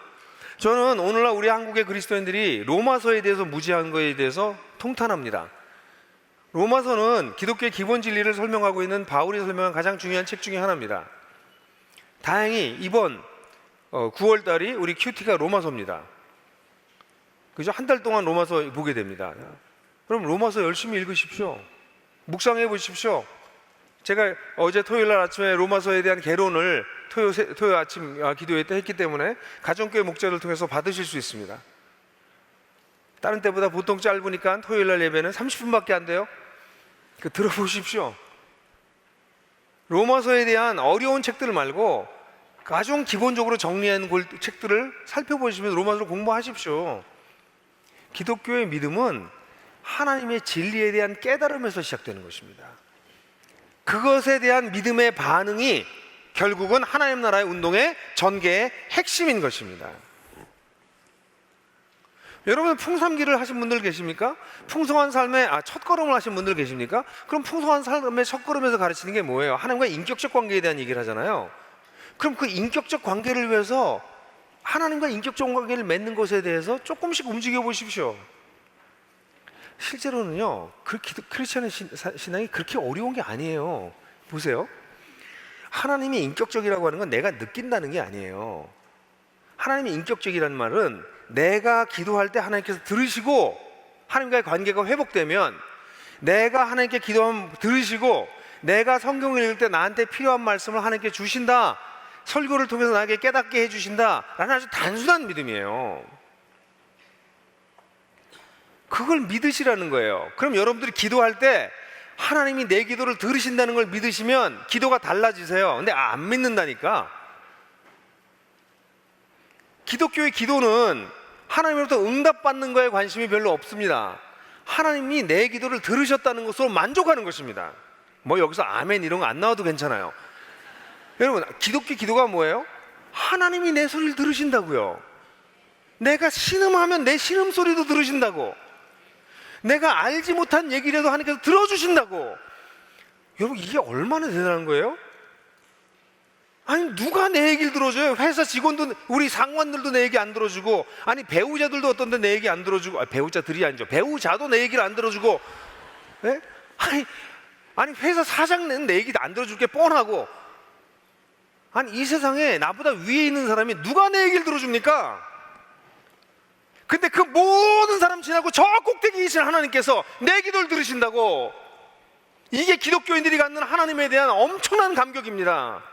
저는 오늘날 우리 한국의 그리스도인들이 로마서에 대해서 무지한 것에 대해서 통탄합니다. 로마서는 기독교의 기본 진리를 설명하고 있는 바울이 설명한 가장 중요한 책 중에 하나입니다. 다행히 이번 9월 달이 우리 큐티가 로마서입니다. 그죠? 한 달 동안 로마서 보게 됩니다. 그럼 로마서 열심히 읽으십시오. 묵상해 보십시오. 제가 어제 토요일 날 아침에 로마서에 대한 개론을 토요 아침 기도회 때 했기 때문에 가정교회 목자를 통해서 받으실 수 있습니다. 다른 때보다 보통 짧으니까 토요일 날 예배는 30분밖에 안 돼요. 들어보십시오. 로마서에 대한 어려운 책들 말고 가장 기본적으로 정리한 책들을 살펴보시면서 로마서를 공부하십시오. 기독교의 믿음은 하나님의 진리에 대한 깨달음에서 시작되는 것입니다. 그것에 대한 믿음의 반응이 결국은 하나님 나라의 운동의 전개의 핵심인 것입니다. 여러분, 풍삼기를 하신 분들 계십니까? 풍성한 삶의 첫걸음을 하신 분들 계십니까? 그럼 풍성한 삶의 첫걸음에서 가르치는 게 뭐예요? 하나님과 인격적 관계에 대한 얘기를 하잖아요. 그럼 그 인격적 관계를 위해서 하나님과 인격적 관계를 맺는 것에 대해서 조금씩 움직여 보십시오. 실제로는요, 크리스천 신앙이 그렇게 어려운 게 아니에요. 보세요. 하나님이 인격적이라고 하는 건 내가 느낀다는 게 아니에요. 하나님이 인격적이라는 말은 내가 기도할 때 하나님께서 들으시고 하나님과의 관계가 회복되면, 내가 하나님께 기도하면 들으시고 내가 성경을 읽을 때 나한테 필요한 말씀을 하나님께 주신다, 설교를 통해서 나에게 깨닫게 해주신다 라는 아주 단순한 믿음이에요. 그걸 믿으시라는 거예요. 그럼 여러분들이 기도할 때 하나님이 내 기도를 들으신다는 걸 믿으시면 기도가 달라지세요. 근데 안 믿는다니까. 기독교의 기도는 하나님으로부터 응답받는 거에 관심이 별로 없습니다. 하나님이 내 기도를 들으셨다는 것으로 만족하는 것입니다. 뭐 여기서 아멘 이런 거 안 나와도 괜찮아요. 여러분, 기독교 기도가 뭐예요? 하나님이 내 소리를 들으신다고요. 내가 신음하면 내 신음소리도 들으신다고. 내가 알지 못한 얘기라도 하나님께서 들어주신다고. 여러분, 이게 얼마나 대단한 거예요? 아니, 누가 내 얘기를 들어줘요? 회사 직원도, 우리 상관들도 내 얘기 안 들어주고, 아니 배우자들도 어떤데 내 얘기 안 들어주고, 배우자들이 아니죠, 배우자도 내 얘기를 안 들어주고, 네? 아니 회사 사장은 내 얘기도 안 들어줄 게 뻔하고, 아니 이 세상에 나보다 위에 있는 사람이 누가 내 얘기를 들어줍니까? 근데 그 모든 사람 지나고 저 꼭대기에 계신 하나님께서 내 기도를 들으신다고. 이게 기독교인들이 갖는 하나님에 대한 엄청난 감격입니다.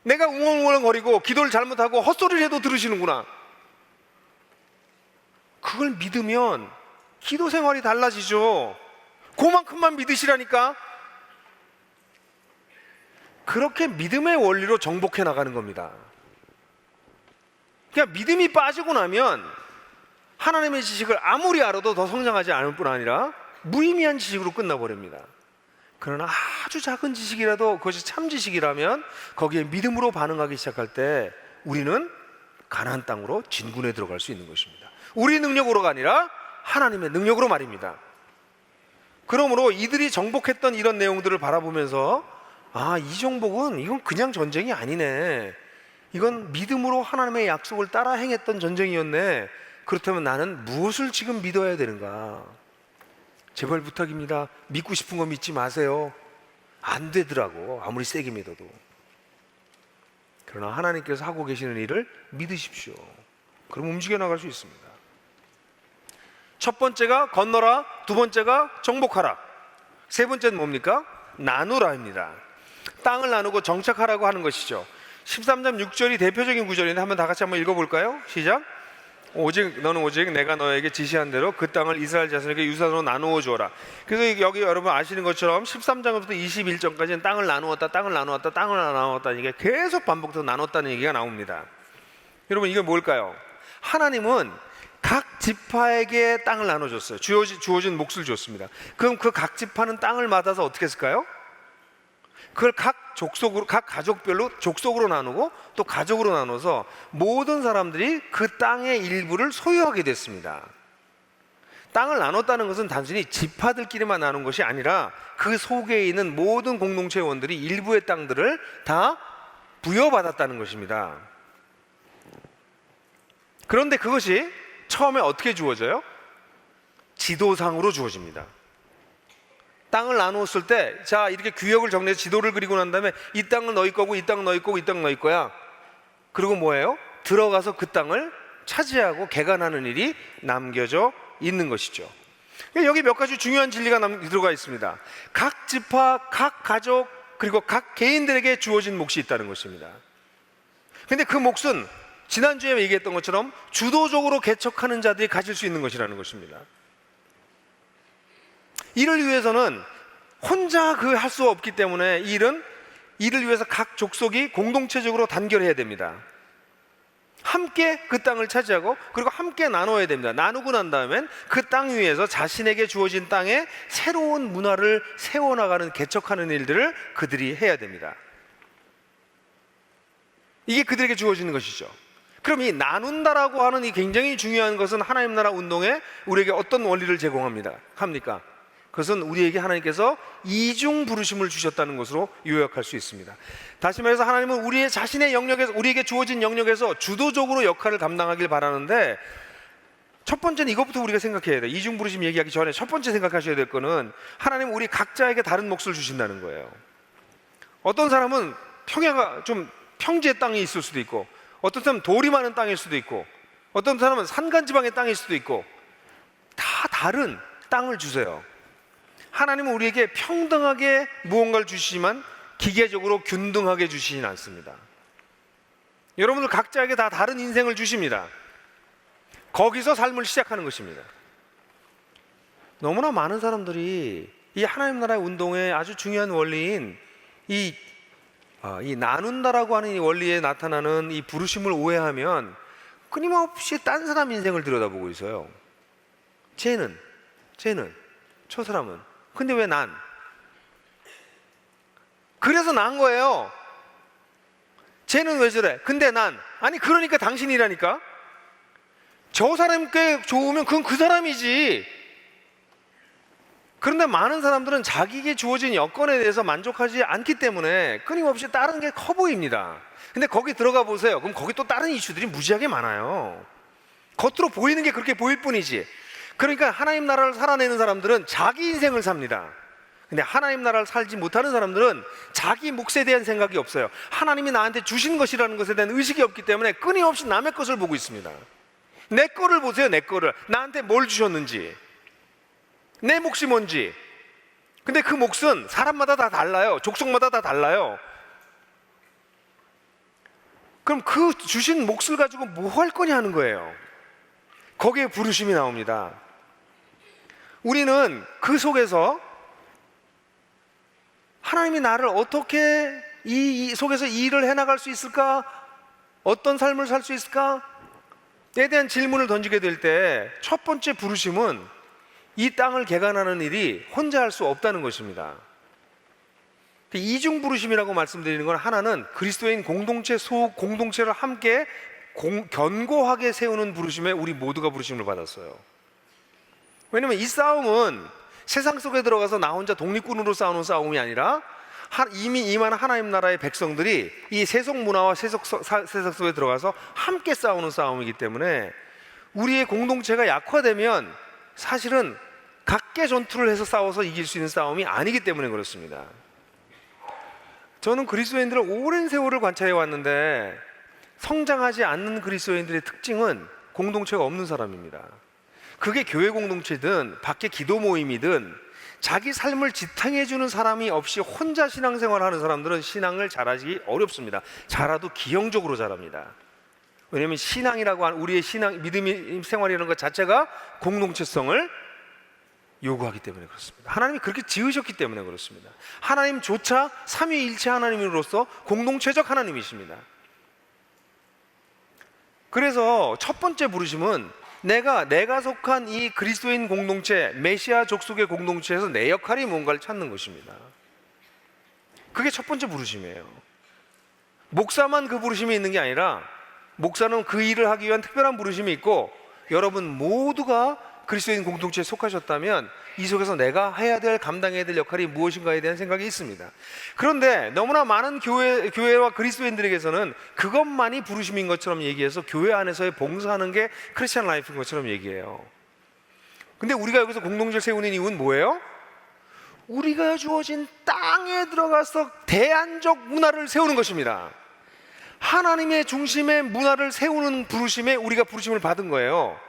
내가 웅얼웅얼거리고 기도를 잘못하고 헛소리를 해도 들으시는구나. 그걸 믿으면 기도 생활이 달라지죠. 그만큼만 믿으시라니까. 그렇게 믿음의 원리로 정복해 나가는 겁니다. 그냥 믿음이 빠지고 나면 하나님의 지식을 아무리 알아도 더 성장하지 않을 뿐 아니라 무의미한 지식으로 끝나버립니다. 그러나 아주 작은 지식이라도 그것이 참 지식이라면 거기에 믿음으로 반응하기 시작할 때 우리는 가나안 땅으로 진군에 들어갈 수 있는 것입니다. 우리 능력으로가 아니라 하나님의 능력으로 말입니다. 그러므로 이들이 정복했던 이런 내용들을 바라보면서 이 정복은 이건 그냥 전쟁이 아니네. 이건 믿음으로 하나님의 약속을 따라 행했던 전쟁이었네. 그렇다면 나는 무엇을 지금 믿어야 되는가? 제발 부탁입니다. 믿고 싶은 거 믿지 마세요. 안 되더라고, 아무리 세게 믿어도. 그러나 하나님께서 하고 계시는 일을 믿으십시오. 그럼 움직여 나갈 수 있습니다. 첫 번째가 건너라, 두 번째가 정복하라, 세 번째는 뭡니까? 나누라입니다. 땅을 나누고 정착하라고 하는 것이죠. 13장 6절이 대표적인 구절인데 한번 다 같이 한번 읽어볼까요? 시작. 너는 오직 내가 너에게 지시한 대로 그 땅을 이스라엘 자손에게 유산으로 나누어 주어라. 그래서 여기 여러분 아시는 것처럼 13장부터 21장까지는 땅을 나누었다, 땅을 나누었다, 땅을 나누었다, 이게 계속 반복돼서 나눴다는 얘기가 나옵니다. 여러분, 이게 뭘까요? 하나님은 각 지파에게 땅을 나눠줬어요. 주어진 몫을 줬습니다. 그럼 그 각 지파는 땅을 맡아서 어떻게 했을까요? 그걸 각 가족별로 족속으로 나누고 또 가족으로 나눠서 모든 사람들이 그 땅의 일부를 소유하게 됐습니다. 땅을 나눴다는 것은 단순히 지파들끼리만 나눈 것이 아니라 그 속에 있는 모든 공동체원들이 일부의 땅들을 다 부여받았다는 것입니다. 그런데 그것이 처음에 어떻게 주어져요? 지도상으로 주어집니다. 땅을 나누었을 때, 자, 이렇게 규역을 정리해서 지도를 그리고 난 다음에 이 땅은 너희 거고, 이 땅은 너희 거고, 이 땅은 너희 거야. 그리고 뭐예요? 들어가서 그 땅을 차지하고 개간하는 일이 남겨져 있는 것이죠. 여기 몇 가지 중요한 진리가 들어가 있습니다. 각 지파, 각 가족, 그리고 각 개인들에게 주어진 몫이 있다는 것입니다. 근데 그 몫은 지난주에 얘기했던 것처럼 주도적으로 개척하는 자들이 가질 수 있는 것이라는 것입니다. 이를 위해서는 혼자 할 수 없기 때문에 이를 위해서 각 족속이 공동체적으로 단결해야 됩니다. 함께 그 땅을 차지하고 그리고 함께 나눠야 됩니다. 나누고 난 다음엔 그 땅 위에서 자신에게 주어진 땅에 새로운 문화를 세워나가는 개척하는 일들을 그들이 해야 됩니다. 이게 그들에게 주어지는 것이죠. 그럼 이 나눈다라고 하는 이 굉장히 중요한 것은 하나님 나라 운동에 우리에게 어떤 원리를 합니까? 그것은 우리에게 하나님께서 이중 부르심을 주셨다는 것으로 요약할 수 있습니다. 다시 말해서 하나님은 우리의 자신의 영역에서, 우리에게 주어진 영역에서 주도적으로 역할을 감당하길 바라는데, 첫 번째는 이것부터 우리가 생각해야 돼요. 이중 부르심 얘기하기 전에 첫 번째 생각하셔야 될 거는 하나님은 우리 각자에게 다른 몫을 주신다는 거예요. 어떤 사람은 평지의 땅이 있을 수도 있고, 어떤 사람은 돌이 많은 땅일 수도 있고, 어떤 사람은 산간지방의 땅일 수도 있고, 다 다른 땅을 주세요. 하나님은 우리에게 평등하게 무언가를 주시지만 기계적으로 균등하게 주시진 않습니다. 여러분들 각자에게 다 다른 인생을 주십니다. 거기서 삶을 시작하는 것입니다. 너무나 많은 사람들이 이 하나님 나라의 운동의 아주 중요한 원리인 이 나눈다라고 하는 이 원리에 나타나는 이 부르심을 오해하면 끊임없이 딴 사람 인생을 들여다보고 있어요. 쟤는 저 사람은 근데 왜 난? 그래서 난 거예요. 쟤는 왜 저래? 근데 난? 아니 그러니까 당신이라니까. 저 사람이 꽤 좋으면 그건 그 사람이지. 그런데 많은 사람들은 자기에게 주어진 여건에 대해서 만족하지 않기 때문에 끊임없이 다른 게 커 보입니다. 근데 거기 들어가 보세요. 그럼 거기 또 다른 이슈들이 무지하게 많아요. 겉으로 보이는 게 그렇게 보일 뿐이지. 그러니까 하나님 나라를 살아내는 사람들은 자기 인생을 삽니다. 근데 하나님 나라를 살지 못하는 사람들은 자기 몫에 대한 생각이 없어요. 하나님이 나한테 주신 것이라는 것에 대한 의식이 없기 때문에 끊임없이 남의 것을 보고 있습니다. 내 거를 보세요. 내 거를. 나한테 뭘 주셨는지, 내 몫이 뭔지. 근데 그 몫은 사람마다 다 달라요. 족속마다 다 달라요. 그럼 그 주신 몫을 가지고 뭐 할 거냐 하는 거예요. 거기에 부르심이 나옵니다. 우리는 그 속에서 하나님이 나를 어떻게 이 속에서 이 일을 해나갈 수 있을까? 어떤 삶을 살 수 있을까? 에 대한 질문을 던지게 될 때 첫 번째 부르심은 이 땅을 개간하는 일이 혼자 할 수 없다는 것입니다. 이중 부르심이라고 말씀드리는 건, 하나는 그리스도인 공동체를 함께 견고하게 세우는 부르심에 우리 모두가 부르심을 받았어요. 왜냐면 이 싸움은 세상 속에 들어가서 나 혼자 독립군으로 싸우는 싸움이 아니라 이미 임한 하나님 나라의 백성들이 이 세속 문화와 세속 속에 들어가서 함께 싸우는 싸움이기 때문에 우리의 공동체가 약화되면 사실은 각계 전투를 해서 싸워서 이길 수 있는 싸움이 아니기 때문에 그렇습니다. 저는 그리스도인들을 오랜 세월을 관찰해 왔는데 성장하지 않는 그리스도인들의 특징은 공동체가 없는 사람입니다. 그게 교회 공동체든 밖에 기도 모임이든 자기 삶을 지탱해주는 사람이 없이 혼자 신앙생활을 하는 사람들은 신앙을 잘하기 어렵습니다. 잘해도 기형적으로 잘합니다. 왜냐하면 신앙이라고 하는 우리의 믿음의 생활이라는 것 자체가 공동체성을 요구하기 때문에 그렇습니다. 하나님이 그렇게 지으셨기 때문에 그렇습니다. 하나님조차 삼위일체 하나님으로서 공동체적 하나님이십니다. 그래서 첫 번째 부르심은 내가 속한 이 그리스도인 공동체, 메시아 족속의 공동체에서 내 역할이 뭔가를 찾는 것입니다. 그게 첫 번째 부르심이에요. 목사만 그 부르심이 있는 게 아니라 목사는 그 일을 하기 위한 특별한 부르심이 있고, 여러분 모두가 그리스도인 공동체에 속하셨다면 이 속에서 내가 해야 될, 감당해야 될 역할이 무엇인가에 대한 생각이 있습니다. 그런데 너무나 많은 교회와 그리스도인들에게서는 그것만이 부르심인 것처럼 얘기해서 교회 안에서의 봉사하는 게 크리스천 라이프인 것처럼 얘기해요. 근데 우리가 여기서 공동체를 세우는 이유는 뭐예요? 우리가 주어진 땅에 들어가서 대안적 문화를 세우는 것입니다. 하나님의 중심의 문화를 세우는 부르심에 우리가 부르심을 받은 거예요.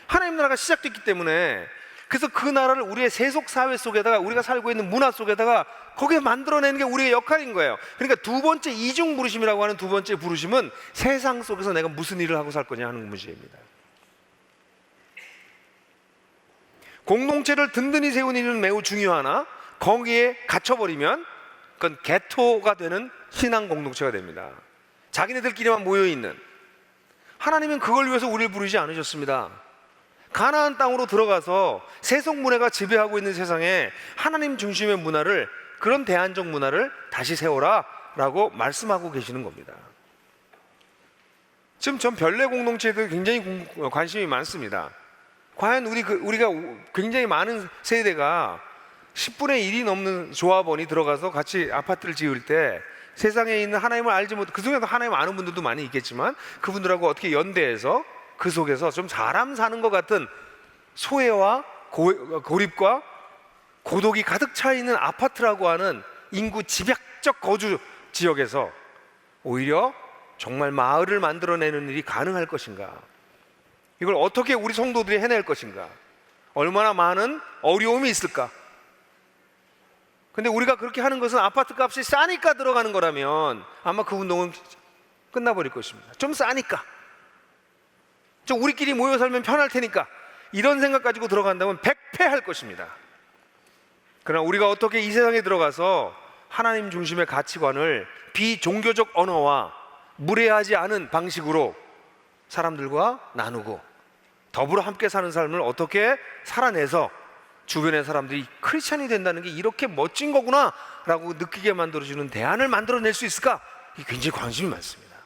하나님 나라가 시작됐기 때문에. 그래서 그 나라를 우리의 세속 사회 속에다가, 우리가 살고 있는 문화 속에다가 거기에 만들어내는 게 우리의 역할인 거예요. 그러니까 두 번째 이중 부르심이라고 하는 두 번째 부르심은 세상 속에서 내가 무슨 일을 하고 살 거냐 하는 문제입니다. 공동체를 든든히 세우는 일은 매우 중요하나 거기에 갇혀버리면 그건 개토가 되는 신앙 공동체가 됩니다. 자기네들끼리만 모여있는. 하나님은 그걸 위해서 우리를 부르지 않으셨습니다. 가나안 땅으로 들어가서 세속 문화가 지배하고 있는 세상에 하나님 중심의 문화를, 그런 대안적 문화를 다시 세워라 라고 말씀하고 계시는 겁니다. 지금 전 별내 공동체에도 굉장히 관심이 많습니다. 과연 우리가 굉장히 많은 세대가 10분의 1이 넘는 조합원이 들어가서 같이 아파트를 지을 때 세상에 있는 하나님을 알지 못해, 그 중에서 하나님 아는 분들도 많이 있겠지만 그분들하고 어떻게 연대해서 그 속에서 좀 사람 사는 것 같은 소외와 고립과 고독이 가득 차 있는 아파트라고 하는 인구 집약적 거주 지역에서 오히려 정말 마을을 만들어내는 일이 가능할 것인가? 이걸 어떻게 우리 성도들이 해낼 것인가? 얼마나 많은 어려움이 있을까? 근데 우리가 그렇게 하는 것은 아파트 값이 싸니까 들어가는 거라면 아마 그 운동은 끝나버릴 것입니다. 좀 싸니까, 좀 우리끼리 모여 살면 편할 테니까, 이런 생각 가지고 들어간다면 백패할 것입니다. 그러나 우리가 어떻게 이 세상에 들어가서 하나님 중심의 가치관을 비종교적 언어와 무례하지 않은 방식으로 사람들과 나누고 더불어 함께 사는 삶을 어떻게 살아내서 주변의 사람들이 크리스찬이 된다는 게 이렇게 멋진 거구나 라고 느끼게 만들어주는 대안을 만들어낼 수 있을까? 이게 굉장히 관심이 많습니다.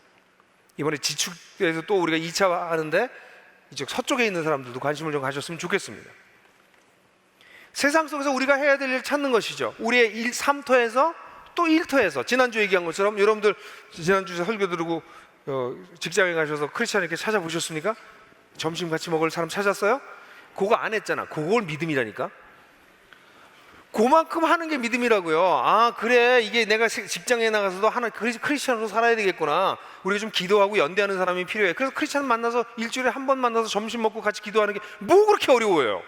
이번에 지축에서 또 우리가 2차 하는데 이쪽 서쪽에 있는 사람들도 관심을 좀 가졌으면 좋겠습니다. 세상 속에서 우리가 해야 될 일을 찾는 것이죠. 우리의 3터에서 또 1터에서 지난주에 얘기한 것처럼, 여러분들 지난주에 설교 들으고 직장에 가셔서 크리스찬 이렇게 찾아보셨습니까? 점심 같이 먹을 사람 찾았어요? 그거 안 했잖아. 그걸 믿음이라니까. 그만큼 하는 게 믿음이라고요. 아, 그래, 이게 내가 직장에 나가서도 하나 크리스찬으로 살아야 되겠구나. 우리가 좀 기도하고 연대하는 사람이 필요해. 그래서 크리스찬 만나서 일주일에 한 번 만나서 점심 먹고 같이 기도하는 게 뭐 그렇게 어려워요?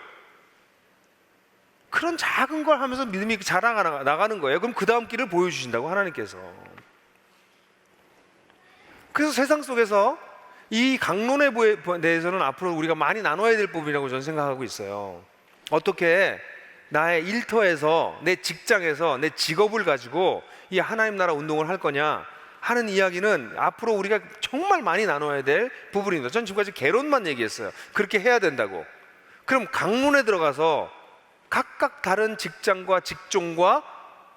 그런 작은 걸 하면서 믿음이 자라 나가는 거예요. 그럼 그 다음 길을 보여주신다고 하나님께서. 그래서 세상 속에서 이 강론에 대해서는 앞으로 우리가 많이 나눠야 될 부분이라고 저는 생각하고 있어요. 어떻게 나의 일터에서, 내 직장에서, 내 직업을 가지고 이 하나님 나라 운동을 할 거냐 하는 이야기는 앞으로 우리가 정말 많이 나눠야 될 부분입니다. 전 지금까지 개론만 얘기했어요. 그렇게 해야 된다고. 그럼 강론에 들어가서 각각 다른 직장과 직종과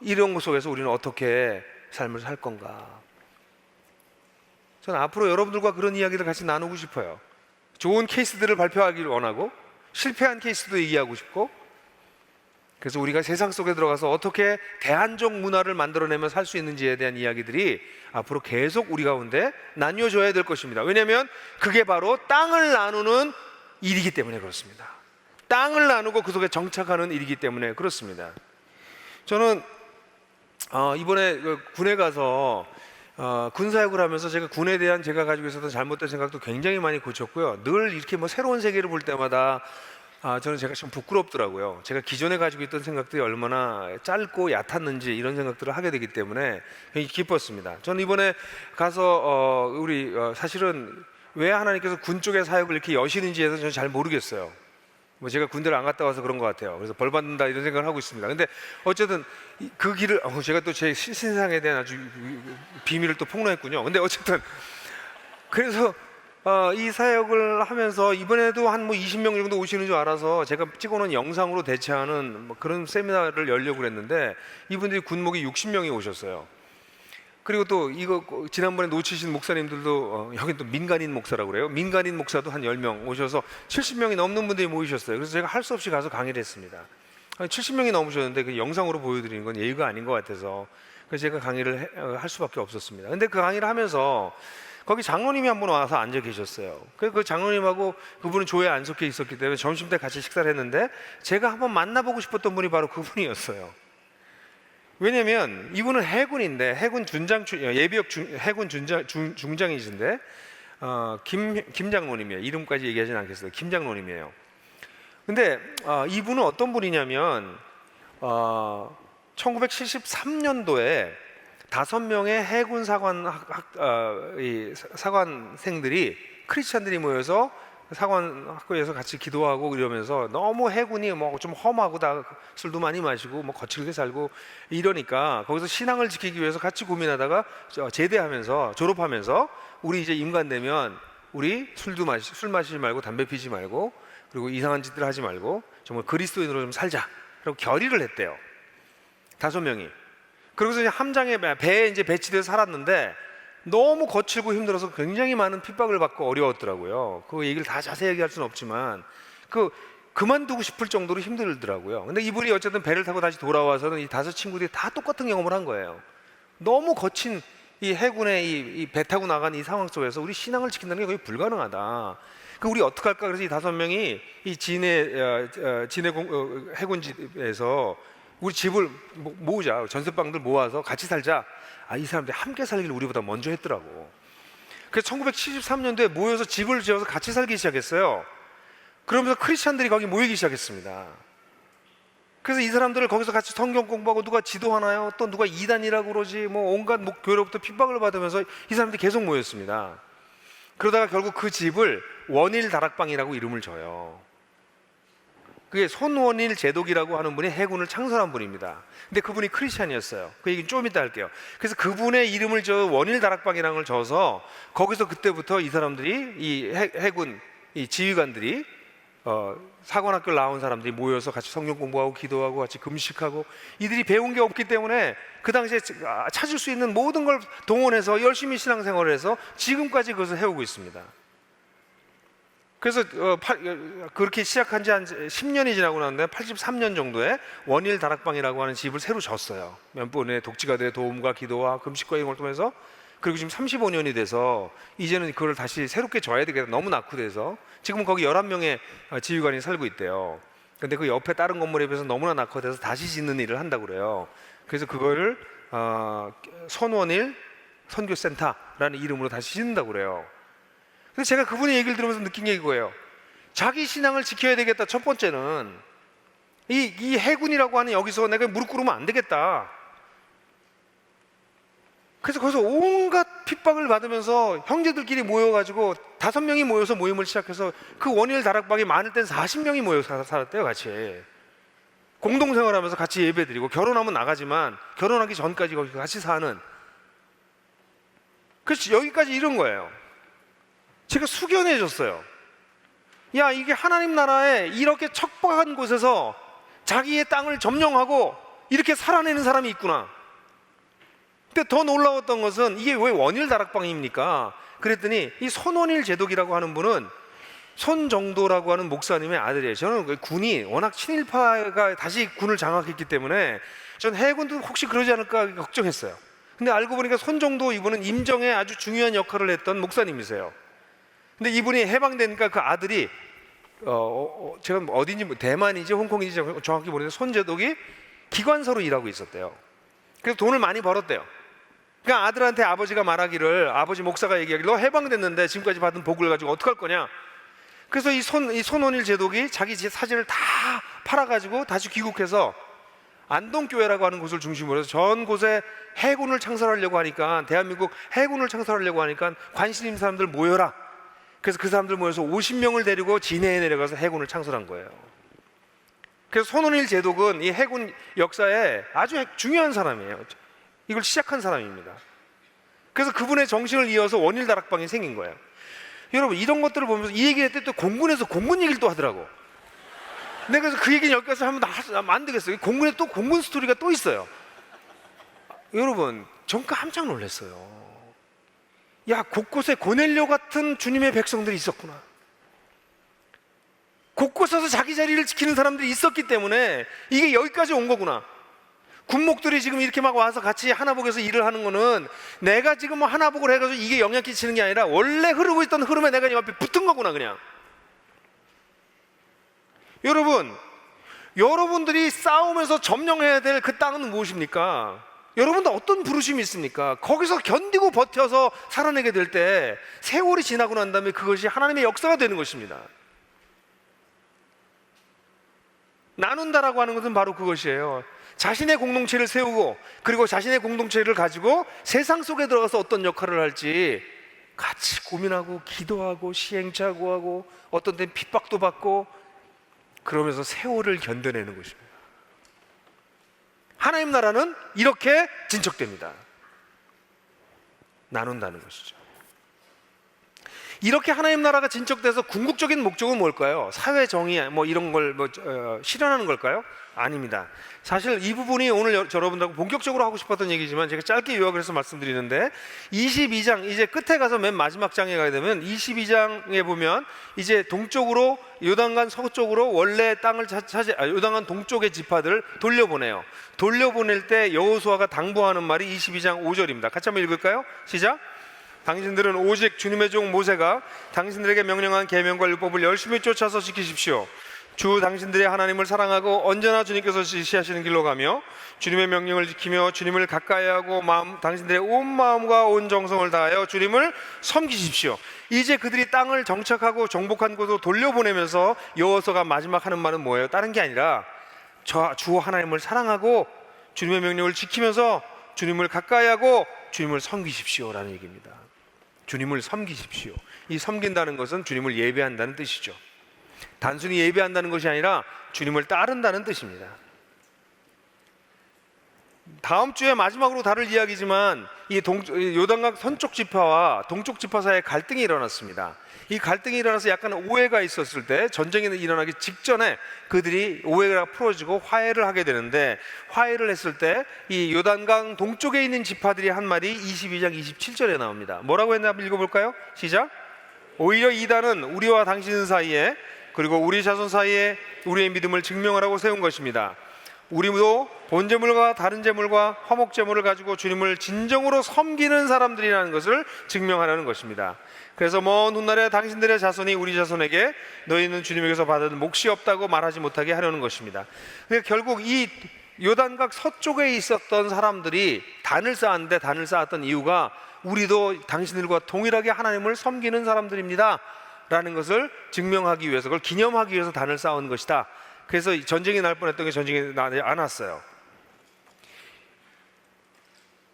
이런 것 속에서 우리는 어떻게 삶을 살 건가? 저는 앞으로 여러분들과 그런 이야기를 같이 나누고 싶어요. 좋은 케이스들을 발표하기를 원하고 실패한 케이스도 얘기하고 싶고, 그래서 우리가 세상 속에 들어가서 어떻게 대안적 문화를 만들어내면 살 수 있는지에 대한 이야기들이 앞으로 계속 우리 가운데 나뉘어져야 될 것입니다. 왜냐하면 그게 바로 땅을 나누는 일이기 때문에 그렇습니다. 땅을 나누고 그 속에 정착하는 일이기 때문에 그렇습니다. 저는 이번에 군에 가서 군사역을 하면서 제가 군에 대한 제가 가지고 있었던 잘못된 생각도 굉장히 많이 고쳤고요. 늘 이렇게 뭐 새로운 세계를 볼 때마다 저는 제가 좀 부끄럽더라고요. 제가 기존에 가지고 있던 생각들이 얼마나 짧고 얕았는지 이런 생각들을 하게 되기 때문에 굉장히 기뻤습니다. 저는 이번에 가서 사실은 왜 하나님께서 군 쪽의 사역을 이렇게 여시는지에 대해서 저는 잘 모르겠어요. 뭐 제가 군대를 안 갔다 와서 그런 것 같아요. 그래서 벌 받는다 이런 생각을 하고 있습니다. 근데 어쨌든 그 길을 제가 또 제 신상에 대한 아주 비밀을 또 폭로했군요. 근데 어쨌든 그래서 이 사역을 하면서 이번에도 한 뭐 20명 정도 오시는 줄 알아서 제가 찍어놓은 영상으로 대체하는 뭐 그런 세미나를 열려고 그랬는데 이분들이 군목이 60명이 오셨어요. 그리고 또 이거 지난번에 놓치신 목사님들도 여기 또 민간인 목사라고 그래요. 민간인 목사도 한 10명 오셔서 70명이 넘는 분들이 모이셨어요. 그래서 제가 할 수 없이 가서 강의를 했습니다. 70명이 넘으셨는데 그 영상으로 보여드리는 건 예의가 아닌 것 같아서 그래서 제가 강의를 할 수밖에 없었습니다. 근데 그 강의를 하면서 거기 장로님이 한 분 와서 앉아 계셨어요. 그 장로님하고 그분은 교회에 안 속해 있었기 때문에 점심 때 같이 식사를 했는데 제가 한번 만나보고 싶었던 분이 바로 그분이었어요. 왜냐면 이분은 해군인데 해군 준장 예비역 해군 중장이신데 김 장로님이에요. 이름까지 얘기하진 않겠어요. 김 장로님이에요. 근데 이분은 어떤 분이냐면 1973년도에 5명의 해군 사관생들이 크리스찬들이 모여서 사관 학교에서 같이 기도하고 이러면서 너무 해군이 뭐 좀 험하고 다 술도 많이 마시고 뭐 거칠게 살고 이러니까 거기서 신앙을 지키기 위해서 같이 고민하다가 제대하면서 졸업하면서 우리 이제 임관 되면 우리 술 마시지 말고 담배 피지 말고 그리고 이상한 짓들 하지 말고 정말 그리스도인으로 좀 살자. 그리고 결의를 했대요. 5명이. 그러고서 이제 함장에 배에 이제 배치돼서 살았는데 너무 거칠고 힘들어서 굉장히 많은 핍박을 받고 어려웠더라고요. 그 얘기를 다 자세히 얘기할 수는 없지만 그만두고 싶을 정도로 힘들더라고요. 근데 이분이 어쨌든 배를 타고 다시 돌아와서는 이 5 친구들이 다 똑같은 경험을 한 거예요. 너무 거친 이 해군의 이 배 타고 나간 이 상황 속에서 우리 신앙을 지킨다는 게 거의 불가능하다. 우리 어떡할까? 그래서 이 5명이 이 진해 해군집에서 우리 집을 모으자. 전세방들 모아서 같이 살자. 이 사람들이 함께 살기를 우리보다 먼저 했더라고. 그래서 1973년도에 모여서 집을 지어서 같이 살기 시작했어요. 그러면서 크리스찬들이 거기 모이기 시작했습니다. 그래서 이 사람들을 거기서 같이 성경 공부하고 누가 지도하나요? 또 누가 이단이라고 그러지 뭐 온갖 교회로부터 핍박을 받으면서 이 사람들이 계속 모였습니다. 그러다가 결국 그 집을 원일 다락방이라고 이름을 줘요. 그게 손원일 제독이라고 하는 분이 해군을 창설한 분입니다. 근데 그분이 크리스찬이었어요. 그 얘기는 좀 이따 할게요. 그래서 그분의 이름을 원일 다락방이라는 걸 줘서 거기서 그때부터 이 사람들이 이 해군 이 지휘관들이 사관학교를 나온 사람들이 모여서 같이 성경 공부하고 기도하고 같이 금식하고 이들이 배운 게 없기 때문에 그 당시에 찾을 수 있는 모든 걸 동원해서 열심히 신앙생활을 해서 지금까지 그것을 해오고 있습니다. 그래서 그렇게 시작한 지 한 10년이 지나고 나는데 83년 정도에 원일 다락방이라고 하는 집을 새로 졌어요. 몇 번의 독지가들의 도움과 기도와 금식과 이런 걸 통해서. 그리고 지금 35년이 돼서 이제는 그걸 다시 새롭게 져야 되겠다. 너무 낙후돼서 지금은 거기 11명의 지휘관이 살고 있대요. 근데 그 옆에 다른 건물에 비해서 너무나 낙후돼서 다시 짓는 일을 한다고 그래요. 그래서 그거를 손원일 선교센터라는 이름으로 다시 짓는다고 그래요. 그래서 제가 그분의 얘기를 들으면서 느낀 게 이거예요. 자기 신앙을 지켜야 되겠다. 첫 번째는 이 해군이라고 하는 여기서 내가 무릎 꿇으면 안 되겠다. 그래서 거기서 온갖 핍박을 받으면서 형제들끼리 모여가지고 5명이 모여서 모임을 시작해서 그 원일 다락방이 많을 땐 40명이 모여서 살았대요. 같이 공동생활하면서 같이 예배드리고 결혼하면 나가지만 결혼하기 전까지 거기 같이 사는. 그래서 여기까지 이런 거예요. 제가 숙연해 줬어요. 야, 이게 하나님 나라에 이렇게 척박한 곳에서 자기의 땅을 점령하고 이렇게 살아내는 사람이 있구나. 근데 더 놀라웠던 것은 이게 왜 원일 다락방입니까? 그랬더니 이 손원일 제독이라고 하는 분은 손정도라고 하는 목사님의 아들이에요. 저는 군이 워낙 친일파가 다시 군을 장악했기 때문에 전 해군도 혹시 그러지 않을까 걱정했어요. 근데 알고 보니까 손정도 이분은 임정에 아주 중요한 역할을 했던 목사님이세요. 근데 이분이 해방되니까 그 아들이 제가 어딘지 대만인지 홍콩인지 정확히 모르겠는데 손제독이 기관서로 일하고 있었대요. 그래서 돈을 많이 벌었대요. 그러니까 아들한테 아버지가 말하기를, 아버지 목사가 얘기하기를 너 해방됐는데 지금까지 받은 복을 가지고 어떡할 거냐. 그래서 이 손원일 제독이 자기 사진을 다 팔아가지고 다시 귀국해서 안동교회라고 하는 곳을 중심으로 해서 전 곳에 해군을 창설하려고 하니까, 대한민국 해군을 창설하려고 하니까 관심 있는 사람들 모여라. 그래서 그 사람들 모여서 50명을 데리고 진해에 내려가서 해군을 창설한 거예요. 그래서 손원일 제독은 이 해군 역사에 아주 중요한 사람이에요. 이걸 시작한 사람입니다. 그래서 그분의 정신을 이어서 원일 다락방이 생긴 거예요. 여러분 이런 것들을 보면서 이 얘기를 했더니 또 공군에서 공군 얘기를 또 하더라고. 내가 그래서 그 얘기는 여기까지 하면 안 되겠어요. 공군에 또 공군 스토리가 또 있어요. 여러분 전 깜짝 놀랐어요. 야, 곳곳에 고넬료 같은 주님의 백성들이 있었구나. 곳곳에서 자기 자리를 지키는 사람들이 있었기 때문에 이게 여기까지 온 거구나. 군목들이 지금 이렇게 막 와서 같이 하나복에서 일을 하는 거는 내가 지금 뭐 하나복을 해가지고 이게 영향 끼치는 게 아니라 원래 흐르고 있던 흐름에 내가 이 앞에 붙은 거구나 그냥. 여러분, 여러분들이 싸우면서 점령해야 될 그 땅은 무엇입니까? 여러분들 어떤 부르심이 있습니까? 거기서 견디고 버텨서 살아내게 될 때 세월이 지나고 난 다음에 그것이 하나님의 역사가 되는 것입니다. 나눈다라고 하는 것은 바로 그것이에요. 자신의 공동체를 세우고 그리고 자신의 공동체를 가지고 세상 속에 들어가서 어떤 역할을 할지 같이 고민하고 기도하고 시행착오하고 어떤 때는 핍박도 받고 그러면서 세월을 견뎌내는 것입니다. 하나님 나라는 이렇게 진척됩니다. 나눈다는 것이죠. 이렇게 하나님 나라가 진척돼서 궁극적인 목적은 뭘까요? 사회 정의 뭐 이런 걸 실현하는 걸까요? 아닙니다. 사실 이 부분이 오늘 여러분들하고 본격적으로 하고 싶었던 얘기지만 제가 짧게 요약을 해서 말씀드리는데 22장 이제 끝에 가서 맨 마지막 장에 가게 되면 22장에 보면 이제 동쪽으로 요단강 서쪽으로 원래 땅을 요단강 동쪽의 지파들을 돌려보내요. 돌려보낼 때 여호수아가 당부하는 말이 22장 5절입니다. 같이 한번 읽을까요? 시작. 당신들은 오직 주님의 종 모세가 당신들에게 명령한 계명과 율법을 열심히 쫓아서 지키십시오. 주 당신들의 하나님을 사랑하고 언제나 주님께서 지시하시는 길로 가며 주님의 명령을 지키며 주님을 가까이하고 당신들의 온 마음과 온 정성을 다하여 주님을 섬기십시오. 이제 그들이 땅을 정착하고 정복한 곳으로 돌려보내면서 여호수아가 마지막 하는 말은 뭐예요? 다른 게 아니라 주 하나님을 사랑하고 주님의 명령을 지키면서 주님을 가까이하고 주님을 섬기십시오라는 얘기입니다. 주님을 섬기십시오. 이 섬긴다는 것은 주님을 예배한다는 뜻이죠. 단순히 예배한다는 것이 아니라 주님을 따른다는 뜻입니다. 다음 주에 마지막으로 다룰 이야기지만 이 요단강 서쪽 지파와 동쪽 지파 사이에 갈등이 일어났습니다. 이 갈등이 일어나서 약간 오해가 있었을 때 전쟁이 일어나기 직전에 그들이 오해가 풀어지고 화해를 하게 되는데 화해를 했을 때 이 요단강 동쪽에 있는 지파들이 한 말이 22장 27절에 나옵니다. 뭐라고 했나 한번 읽어볼까요? 시작. 오히려 이단은 우리와 당신 사이에 그리고 우리 자손 사이에 우리의 믿음을 증명하라고 세운 것입니다. 우리도 본제물과 다른 제물과 화목제물을 가지고 주님을 진정으로 섬기는 사람들이라는 것을 증명하라는 것입니다. 그래서 먼 훗날에 당신들의 자손이 우리 자손에게 너희는 주님에게서 받은 몫이 없다고 말하지 못하게 하려는 것입니다. 그러니까 결국 이 요단강 서쪽에 있었던 사람들이 단을 쌓았는데 단을 쌓았던 이유가 우리도 당신들과 동일하게 하나님을 섬기는 사람들입니다 라는 것을 증명하기 위해서 그걸 기념하기 위해서 단을 쌓은 것이다. 그래서 전쟁이 날 뻔했던 게 전쟁이 나지 않았어요.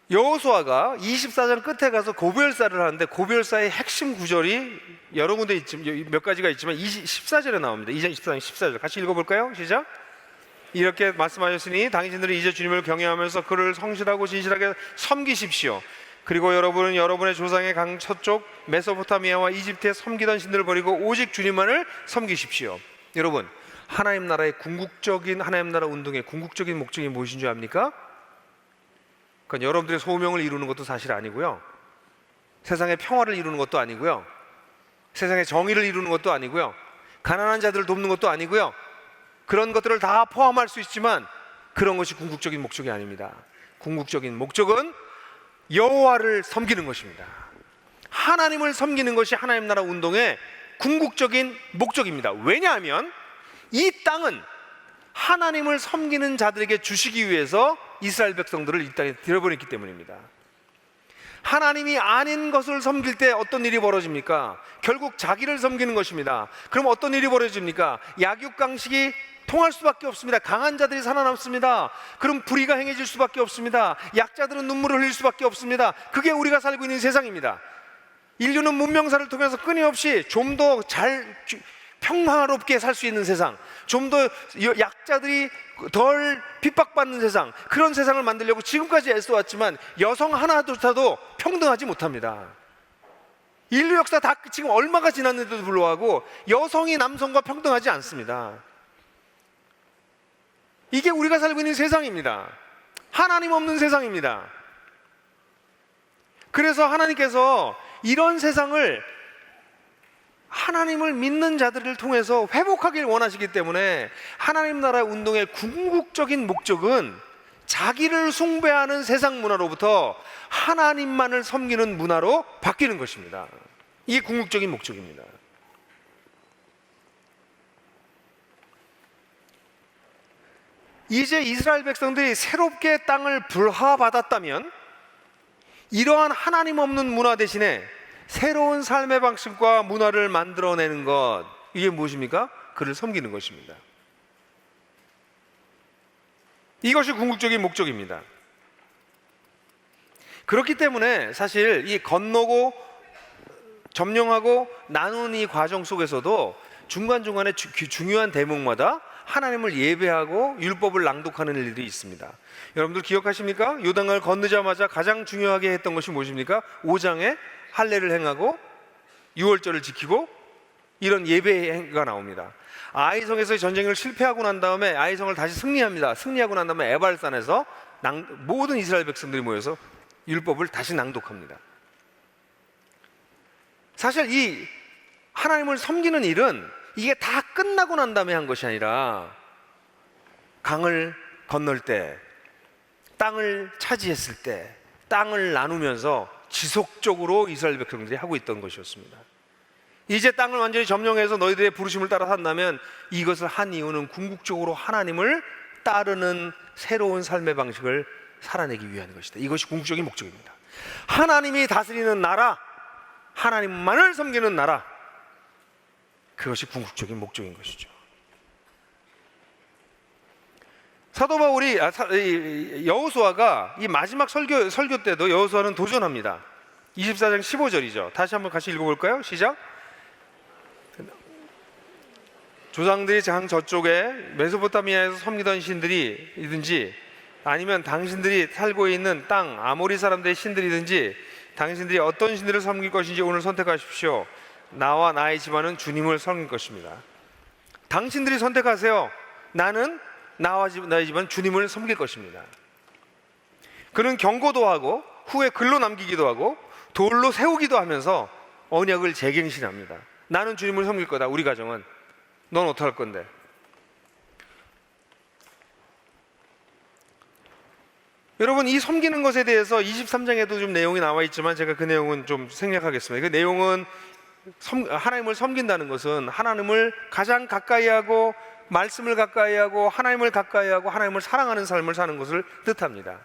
여호수아가 24장 끝에 가서 고별사를 하는데 고별사의 핵심 구절이 여러 군데 있지만 몇 가지가 있지만 14절에 나옵니다. 24장 14절 같이 읽어볼까요? 시작. 이렇게 말씀하셨으니 당신들이 이제 주님을 경외하면서 그를 성실하고 진실하게 섬기십시오. 그리고 여러분은 여러분의 조상의 강 서쪽 메소포타미아와 이집트에 섬기던 신들을 버리고 오직 주님만을 섬기십시오. 여러분, 하나님 나라의 궁극적인 하나님 나라 운동의 궁극적인 목적이 무엇인 줄 압니까? 그건 여러분들의 소명을 이루는 것도 사실 아니고요, 세상의 평화를 이루는 것도 아니고요, 세상의 정의를 이루는 것도 아니고요, 가난한 자들을 돕는 것도 아니고요, 그런 것들을 다 포함할 수 있지만 그런 것이 궁극적인 목적이 아닙니다. 궁극적인 목적은 여호와를 섬기는 것입니다. 하나님을 섬기는 것이 하나님 나라 운동의 궁극적인 목적입니다. 왜냐하면 이 땅은 하나님을 섬기는 자들에게 주시기 위해서 이스라엘 백성들을 이 땅에 들여보냈기 때문입니다. 하나님이 아닌 것을 섬길 때 어떤 일이 벌어집니까? 결국 자기를 섬기는 것입니다. 그럼 어떤 일이 벌어집니까? 약육강식이 통할 수밖에 없습니다. 강한 자들이 살아남습니다. 그럼 불의가 행해질 수밖에 없습니다. 약자들은 눈물을 흘릴 수밖에 없습니다. 그게 우리가 살고 있는 세상입니다. 인류는 문명사를 통해서 끊임없이 좀 더 잘 평화롭게 살 수 있는 세상, 좀 더 약자들이 덜 핍박받는 세상, 그런 세상을 만들려고 지금까지 애써왔지만 여성 하나조차도 평등하지 못합니다. 인류 역사 다 지금 얼마가 지났는데도 불구하고 여성이 남성과 평등하지 않습니다. 이게 우리가 살고 있는 세상입니다. 하나님 없는 세상입니다. 그래서 하나님께서 이런 세상을 하나님을 믿는 자들을 통해서 회복하길 원하시기 때문에 하나님 나라 운동의 궁극적인 목적은 자기를 숭배하는 세상 문화로부터 하나님만을 섬기는 문화로 바뀌는 것입니다. 이게 궁극적인 목적입니다. 이제 이스라엘 백성들이 새롭게 땅을 불화받았다면 이러한 하나님 없는 문화 대신에 새로운 삶의 방식과 문화를 만들어내는 것, 이게 무엇입니까? 그를 섬기는 것입니다. 이것이 궁극적인 목적입니다. 그렇기 때문에 사실 이 건너고 점령하고 나누는 이 과정 속에서도 중간중간에 중요한 대목마다 하나님을 예배하고 율법을 낭독하는 일들이 있습니다. 여러분들 기억하십니까? 요단강을 건너자마자 가장 중요하게 했던 것이 무엇입니까? 5장에 할례를 행하고 유월절을 지키고 이런 예배가 나옵니다. 아이성에서 전쟁을 실패하고 난 다음에 아이성을 다시 승리합니다. 승리하고 난 다음에 에발산에서 모든 이스라엘 백성들이 모여서 율법을 다시 낭독합니다. 사실 이 하나님을 섬기는 일은 이게 다 끝나고 난 다음에 한 것이 아니라 강을 건널 때, 땅을 차지했을 때, 땅을 나누면서 지속적으로 이스라엘 백성들이 하고 있던 것이었습니다. 이제 땅을 완전히 점령해서 너희들의 부르심을 따라 산다면 이것을 한 이유는 궁극적으로 하나님을 따르는 새로운 삶의 방식을 살아내기 위한 것이다. 이것이 궁극적인 목적입니다. 하나님이 다스리는 나라, 하나님만을 섬기는 나라, 그것이 궁극적인 목적인 것이죠. 사도 바울이 여호수아가 이 마지막 설교 때도 여호수아는 도전합니다. 24장 15절이죠. 다시 한번 같이 읽어볼까요? 시작. 조상들이 장 저쪽에 메소포타미아에서 섬기던 신들이든지 아니면 당신들이 살고 있는 땅 아모리 사람들의 신들이든지 당신들이 어떤 신들을 섬길 것인지 오늘 선택하십시오. 나와 나의 집안은 주님을 섬길 것입니다. 당신들이 선택하세요. 나는 나와 나의 집안 주님을 섬길 것입니다. 그는 경고도 하고 후에 글로 남기기도 하고 돌로 세우기도 하면서 언약을 재갱신합니다. 나는 주님을 섬길 거다. 우리 가정은. 넌 어떻게 할 건데? 여러분, 이 섬기는 것에 대해서 23장에도 좀 내용이 나와 있지만 제가 그 내용은 좀 생략하겠습니다. 그 내용은 하나님을 섬긴다는 것은 하나님을 가장 가까이 하고 말씀을 가까이 하고 하나님을 가까이 하고 하나님을 사랑하는 삶을 사는 것을 뜻합니다.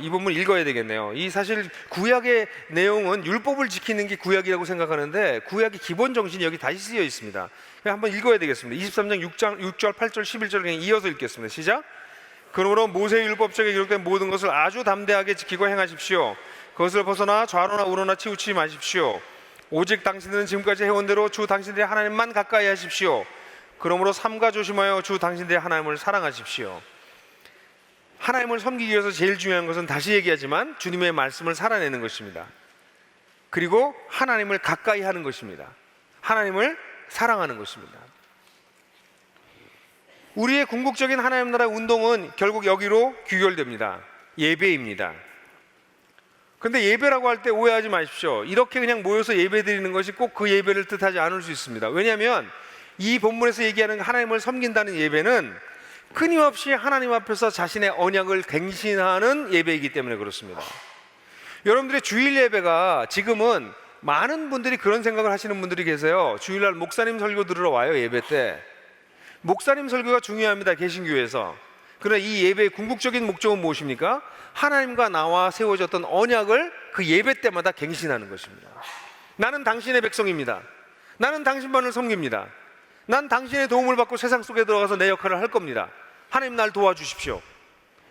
이 본문 읽어야 되겠네요. 이 사실 구약의 내용은 율법을 지키는 게 구약이라고 생각하는데 구약의 기본 정신이 여기 다시 쓰여 있습니다. 한번 읽어야 되겠습니다. 23장 6절, 8절, 11절 그냥 이어서 읽겠습니다. 시작. 그러므로 모세의 율법책에 기록된 모든 것을 아주 담대하게 지키고 행하십시오. 그것을 벗어나 좌로나 우로나 치우치지 마십시오. 오직 당신들은 지금까지 해온 대로 주 당신들의 하나님만 가까이 하십시오. 그러므로 삼가 조심하여 주 당신들의 하나님을 사랑하십시오. 하나님을 섬기기 위해서 제일 중요한 것은 다시 얘기하지만 주님의 말씀을 살아내는 것입니다. 그리고 하나님을 가까이 하는 것입니다. 하나님을 사랑하는 것입니다. 우리의 궁극적인 하나님 나라 운동은 결국 여기로 귀결됩니다. 예배입니다. 근데 예배라고 할 때 오해하지 마십시오. 이렇게 그냥 모여서 예배 드리는 것이 꼭 그 예배를 뜻하지 않을 수 있습니다. 왜냐하면 이 본문에서 얘기하는 하나님을 섬긴다는 예배는 끊임없이 하나님 앞에서 자신의 언약을 갱신하는 예배이기 때문에 그렇습니다. 여러분들의 주일 예배가 지금은 많은 분들이 그런 생각을 하시는 분들이 계세요. 주일날 목사님 설교 들으러 와요. 예배 때 목사님 설교가 중요합니다. 개신교에서. 그러나 이 예배의 궁극적인 목적은 무엇입니까? 하나님과 나와 세워졌던 언약을 그 예배 때마다 갱신하는 것입니다. 나는 당신의 백성입니다. 나는 당신만을 섬깁니다. 난 당신의 도움을 받고 세상 속에 들어가서 내 역할을 할 겁니다. 하나님 날 도와주십시오.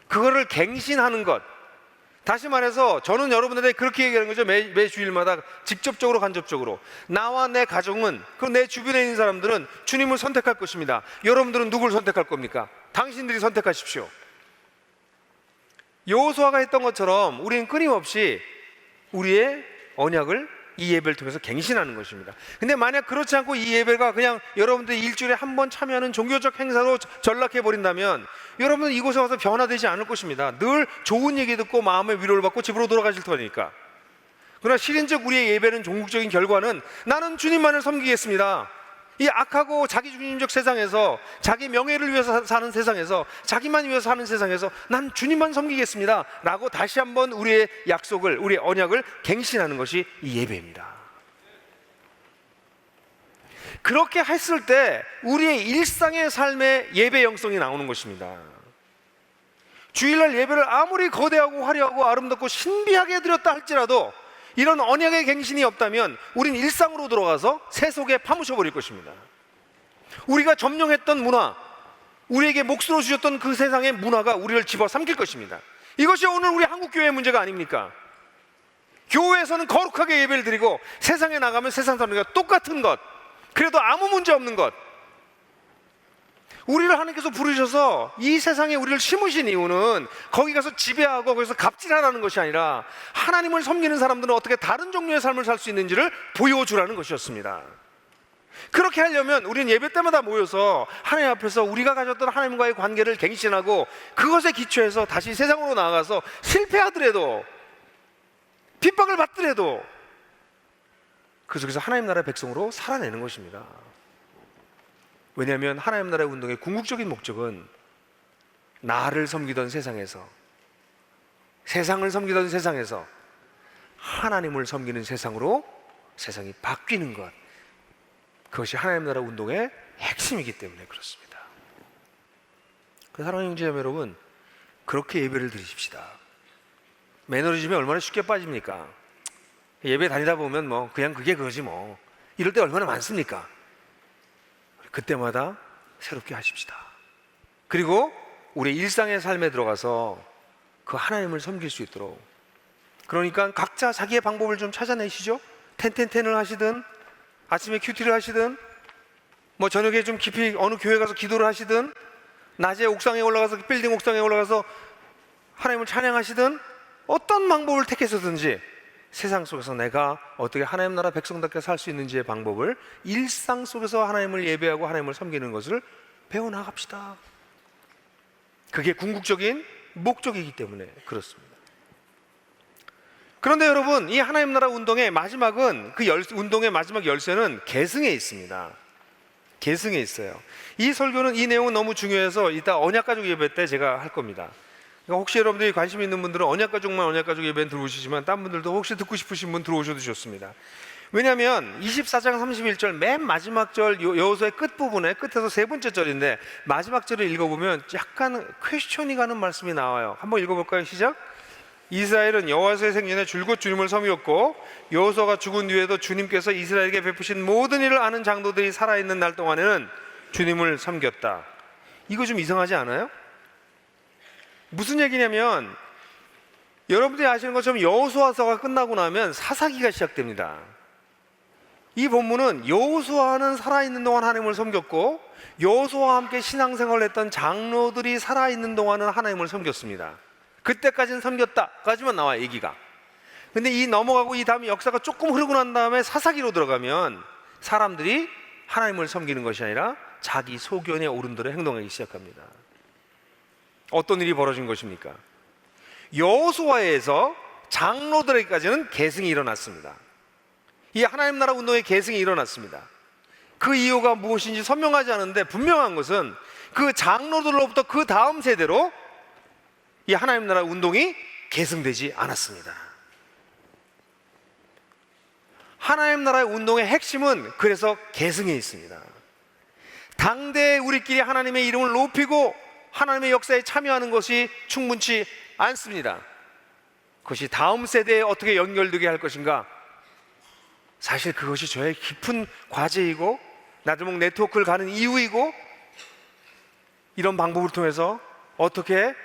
그거를 갱신하는 것. 다시 말해서 저는 여러분들에게 그렇게 얘기하는 거죠. 매 주일마다 직접적으로 간접적으로 나와 내 가정은 그리고 내 주변에 있는 사람들은 주님을 선택할 것입니다. 여러분들은 누굴 선택할 겁니까? 당신들이 선택하십시오. 여호수아가 했던 것처럼 우리는 끊임없이 우리의 언약을 이 예배를 통해서 갱신하는 것입니다. 근데 만약 그렇지 않고 이 예배가 그냥 여러분들이 일주일에 한 번 참여하는 종교적 행사로 전락해 버린다면 여러분은 이곳에 와서 변화되지 않을 것입니다. 늘 좋은 얘기 듣고 마음의 위로를 받고 집으로 돌아가실 터니까. 그러나 실인적 우리의 예배는 종국적인 결과는 나는 주님만을 섬기겠습니다. 이 악하고 자기 중심적 세상에서, 자기 명예를 위해서 사는 세상에서, 자기만 위해서 사는 세상에서 난 주님만 섬기겠습니다 라고 다시 한번 우리의 약속을, 우리의 언약을 갱신하는 것이 이 예배입니다. 그렇게 했을 때 우리의 일상의 삶의 예배 영성이 나오는 것입니다. 주일날 예배를 아무리 거대하고 화려하고 아름답고 신비하게 드렸다 할지라도 이런 언약의 갱신이 없다면 우린 일상으로 들어가서 새 속에 파묻혀 버릴 것입니다. 우리가 점령했던 문화, 우리에게 몫으로 주셨던 그 세상의 문화가 우리를 집어삼킬 것입니다. 이것이 오늘 우리 한국교회의 문제가 아닙니까? 교회에서는 거룩하게 예배를 드리고 세상에 나가면 세상 사람들과 똑같은 것, 그래도 아무 문제 없는 것. 우리를 하나님께서 부르셔서 이 세상에 우리를 심으신 이유는 거기 가서 지배하고 거기서 갑질하라는 것이 아니라 하나님을 섬기는 사람들은 어떻게 다른 종류의 삶을 살 수 있는지를 보여주라는 것이었습니다. 그렇게 하려면 우리는 예배 때마다 모여서 하나님 앞에서 우리가 가졌던 하나님과의 관계를 갱신하고 그것에 기초해서 다시 세상으로 나아가서 실패하더라도 핍박을 받더라도 그 속에서 하나님 나라의 백성으로 살아내는 것입니다. 왜냐하면 하나님 나라의 운동의 궁극적인 목적은 나를 섬기던 세상에서, 세상을 섬기던 세상에서 하나님을 섬기는 세상으로 세상이 바뀌는 것, 그것이 하나님 나라 운동의 핵심이기 때문에 그렇습니다. 사랑하는 형제자매 여러분, 그렇게 예배를 드리십시다. 매너리즘에 얼마나 쉽게 빠집니까? 예배 다니다 보면 뭐 그냥 그게 그거지 뭐, 이럴 때 얼마나 많습니까? 그때마다 새롭게 하십시다. 그리고 우리 일상의 삶에 들어가서 그 하나님을 섬길 수 있도록, 그러니까 각자 자기의 방법을 좀 찾아내시죠. 텐텐텐을 하시든 아침에 큐티를 하시든 뭐 저녁에 좀 깊이 어느 교회 가서 기도를 하시든 낮에 옥상에 올라가서 빌딩 옥상에 올라가서 하나님을 찬양하시든 어떤 방법을 택해서든지 세상 속에서 내가 어떻게 하나님 나라 백성답게 살 수 있는지의 방법을 일상 속에서 하나님을 예배하고 하나님을 섬기는 것을 배워나갑시다. 그게 궁극적인 목적이기 때문에 그렇습니다. 그런데 여러분, 이 하나님 나라 운동의 마지막은, 운동의 마지막 열쇠는 계승에 있습니다. 계승에 있어요. 이 설교는, 이 내용은 너무 중요해서 이따 언약가족 예배 때 제가 할 겁니다. 혹시 여러분들이 관심 있는 분들은 언약가족 예배는 들어오시지만 딴 분들도 혹시 듣고 싶으신 분 들어오셔도 좋습니다. 왜냐하면 24장 31절 맨 마지막 절, 여호수아의 끝부분에, 끝에서 세 번째 절인데 마지막 절을 읽어보면 약간 퀘스천이 가는 말씀이 나와요. 한번 읽어볼까요? 시작. 이스라엘은 여호와의 생전에 줄곧 주님을 섬겼고 여호수아가 죽은 뒤에도 주님께서 이스라엘에게 베푸신 모든 일을 아는 장로들이 살아있는 날 동안에는 주님을 섬겼다. 이거 좀 이상하지 않아요? 무슨 얘기냐면 여러분들이 아시는 것처럼 여호수아서가 끝나고 나면 사사기가 시작됩니다. 이 본문은 여호수아는 살아있는 동안 하나님을 섬겼고 여호수아와 함께 신앙생활을 했던 장로들이 살아있는 동안은 하나님을 섬겼습니다. 그때까지는 섬겼다까지만 나와 얘기가. 근데 이 넘어가고 이 다음에 역사가 조금 흐르고 난 다음에 사사기로 들어가면 사람들이 하나님을 섬기는 것이 아니라 자기 소견에 오른 대로 행동하기 시작합니다. 어떤 일이 벌어진 것입니까? 여호수아에서 장로들에게까지는 계승이 일어났습니다. 이 하나님 나라 운동의 계승이 일어났습니다. 그 이유가 무엇인지 선명하지 않은데 분명한 것은 그 장로들로부터 그 다음 세대로 이 하나님 나라 운동이 계승되지 않았습니다. 하나님 나라의 운동의 핵심은 그래서 계승에 있습니다. 당대에 우리끼리 하나님의 이름을 높이고 하나님의 역사에 참여하는 것이 충분치 않습니다. 그것이 다음 세대에 어떻게 연결되게 할 것인가, 사실 그것이 저의 깊은 과제이고 나들목 네트워크를 가는 이유이고, 이런 방법을 통해서 어떻게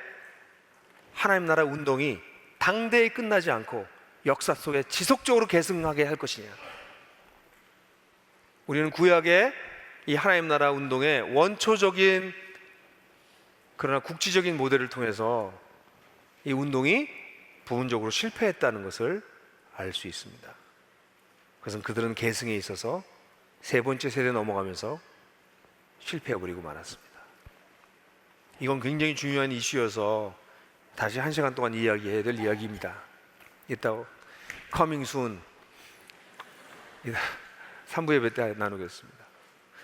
하나님 나라 운동이 당대에 끝나지 않고 역사 속에 지속적으로 계승하게 할 것이냐. 우리는 구약의 이 하나님 나라 운동의 원초적인 그러나 국지적인 모델을 통해서 이 운동이 부분적으로 실패했다는 것을 알 수 있습니다. 그것은 그들은 계승에 있어서 세 번째 세대 넘어가면서 실패해버리고 말았습니다. 이건 굉장히 중요한 이슈여서 다시 1시간 동안 이야기해야 될 이야기입니다. 이따 커밍 순 3부 예배 때 나누겠습니다.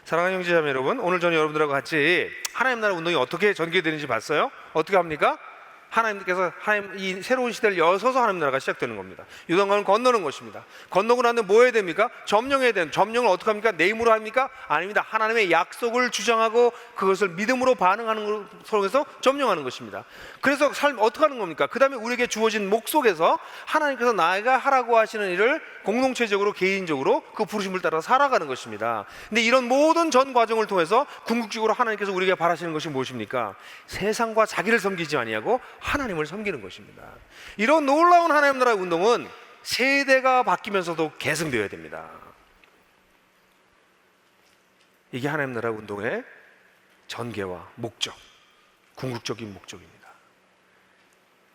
사랑하는 형제자매 여러분, 오늘 저는 여러분들하고 같이 하나님 나라 운동이 어떻게 전개되는지 봤어요? 어떻게 합니까? 하나님께서 이 새로운 시대를 여서서 하나님 나라가 시작되는 겁니다. 요단강을 건너는 것입니다. 건너고 나면 뭐 해야 됩니까? 점령해야 되는, 점령을 어떻게 합니까? 내 힘으로 합니까? 아닙니다. 하나님의 약속을 주장하고 그것을 믿음으로 반응하는 것 속에서 점령하는 것입니다. 그래서 삶 어떻게 하는 겁니까? 그 다음에 우리에게 주어진 목 속에서 하나님께서 나에게 하라고 하시는 일을 공동체적으로 개인적으로 그 부르심을 따라 살아가는 것입니다. 근데 이런 모든 전 과정을 통해서 궁극적으로 하나님께서 우리에게 바라시는 것이 무엇입니까? 세상과 자기를 섬기지 아니하고 하나님을 섬기는 것입니다. 이런 놀라운 하나님 나라의 운동은 세대가 바뀌면서도 계승되어야 됩니다. 이게 하나님 나라 운동의 전개와 목적, 궁극적인 목적입니다.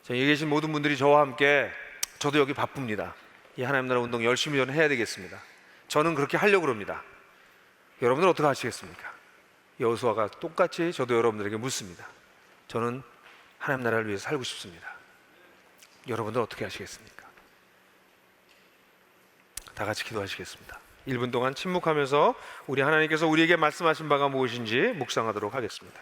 여기 계신 모든 분들이 저와 함께, 저도 여기 바쁩니다. 이 하나님 나라 운동 열심히 저는 해야 되겠습니다. 저는 그렇게 하려고 합니다. 여러분들 어떻게 하시겠습니까? 여호수아가 똑같이 저도 여러분들에게 묻습니다. 저는 하나님 나라를 위해서 살고 싶습니다. 여러분들 어떻게 하시겠습니까? 다 같이 기도하시겠습니다. 1분 동안 침묵하면서 우리 하나님께서 우리에게 말씀하신 바가 무엇인지 묵상하도록 하겠습니다.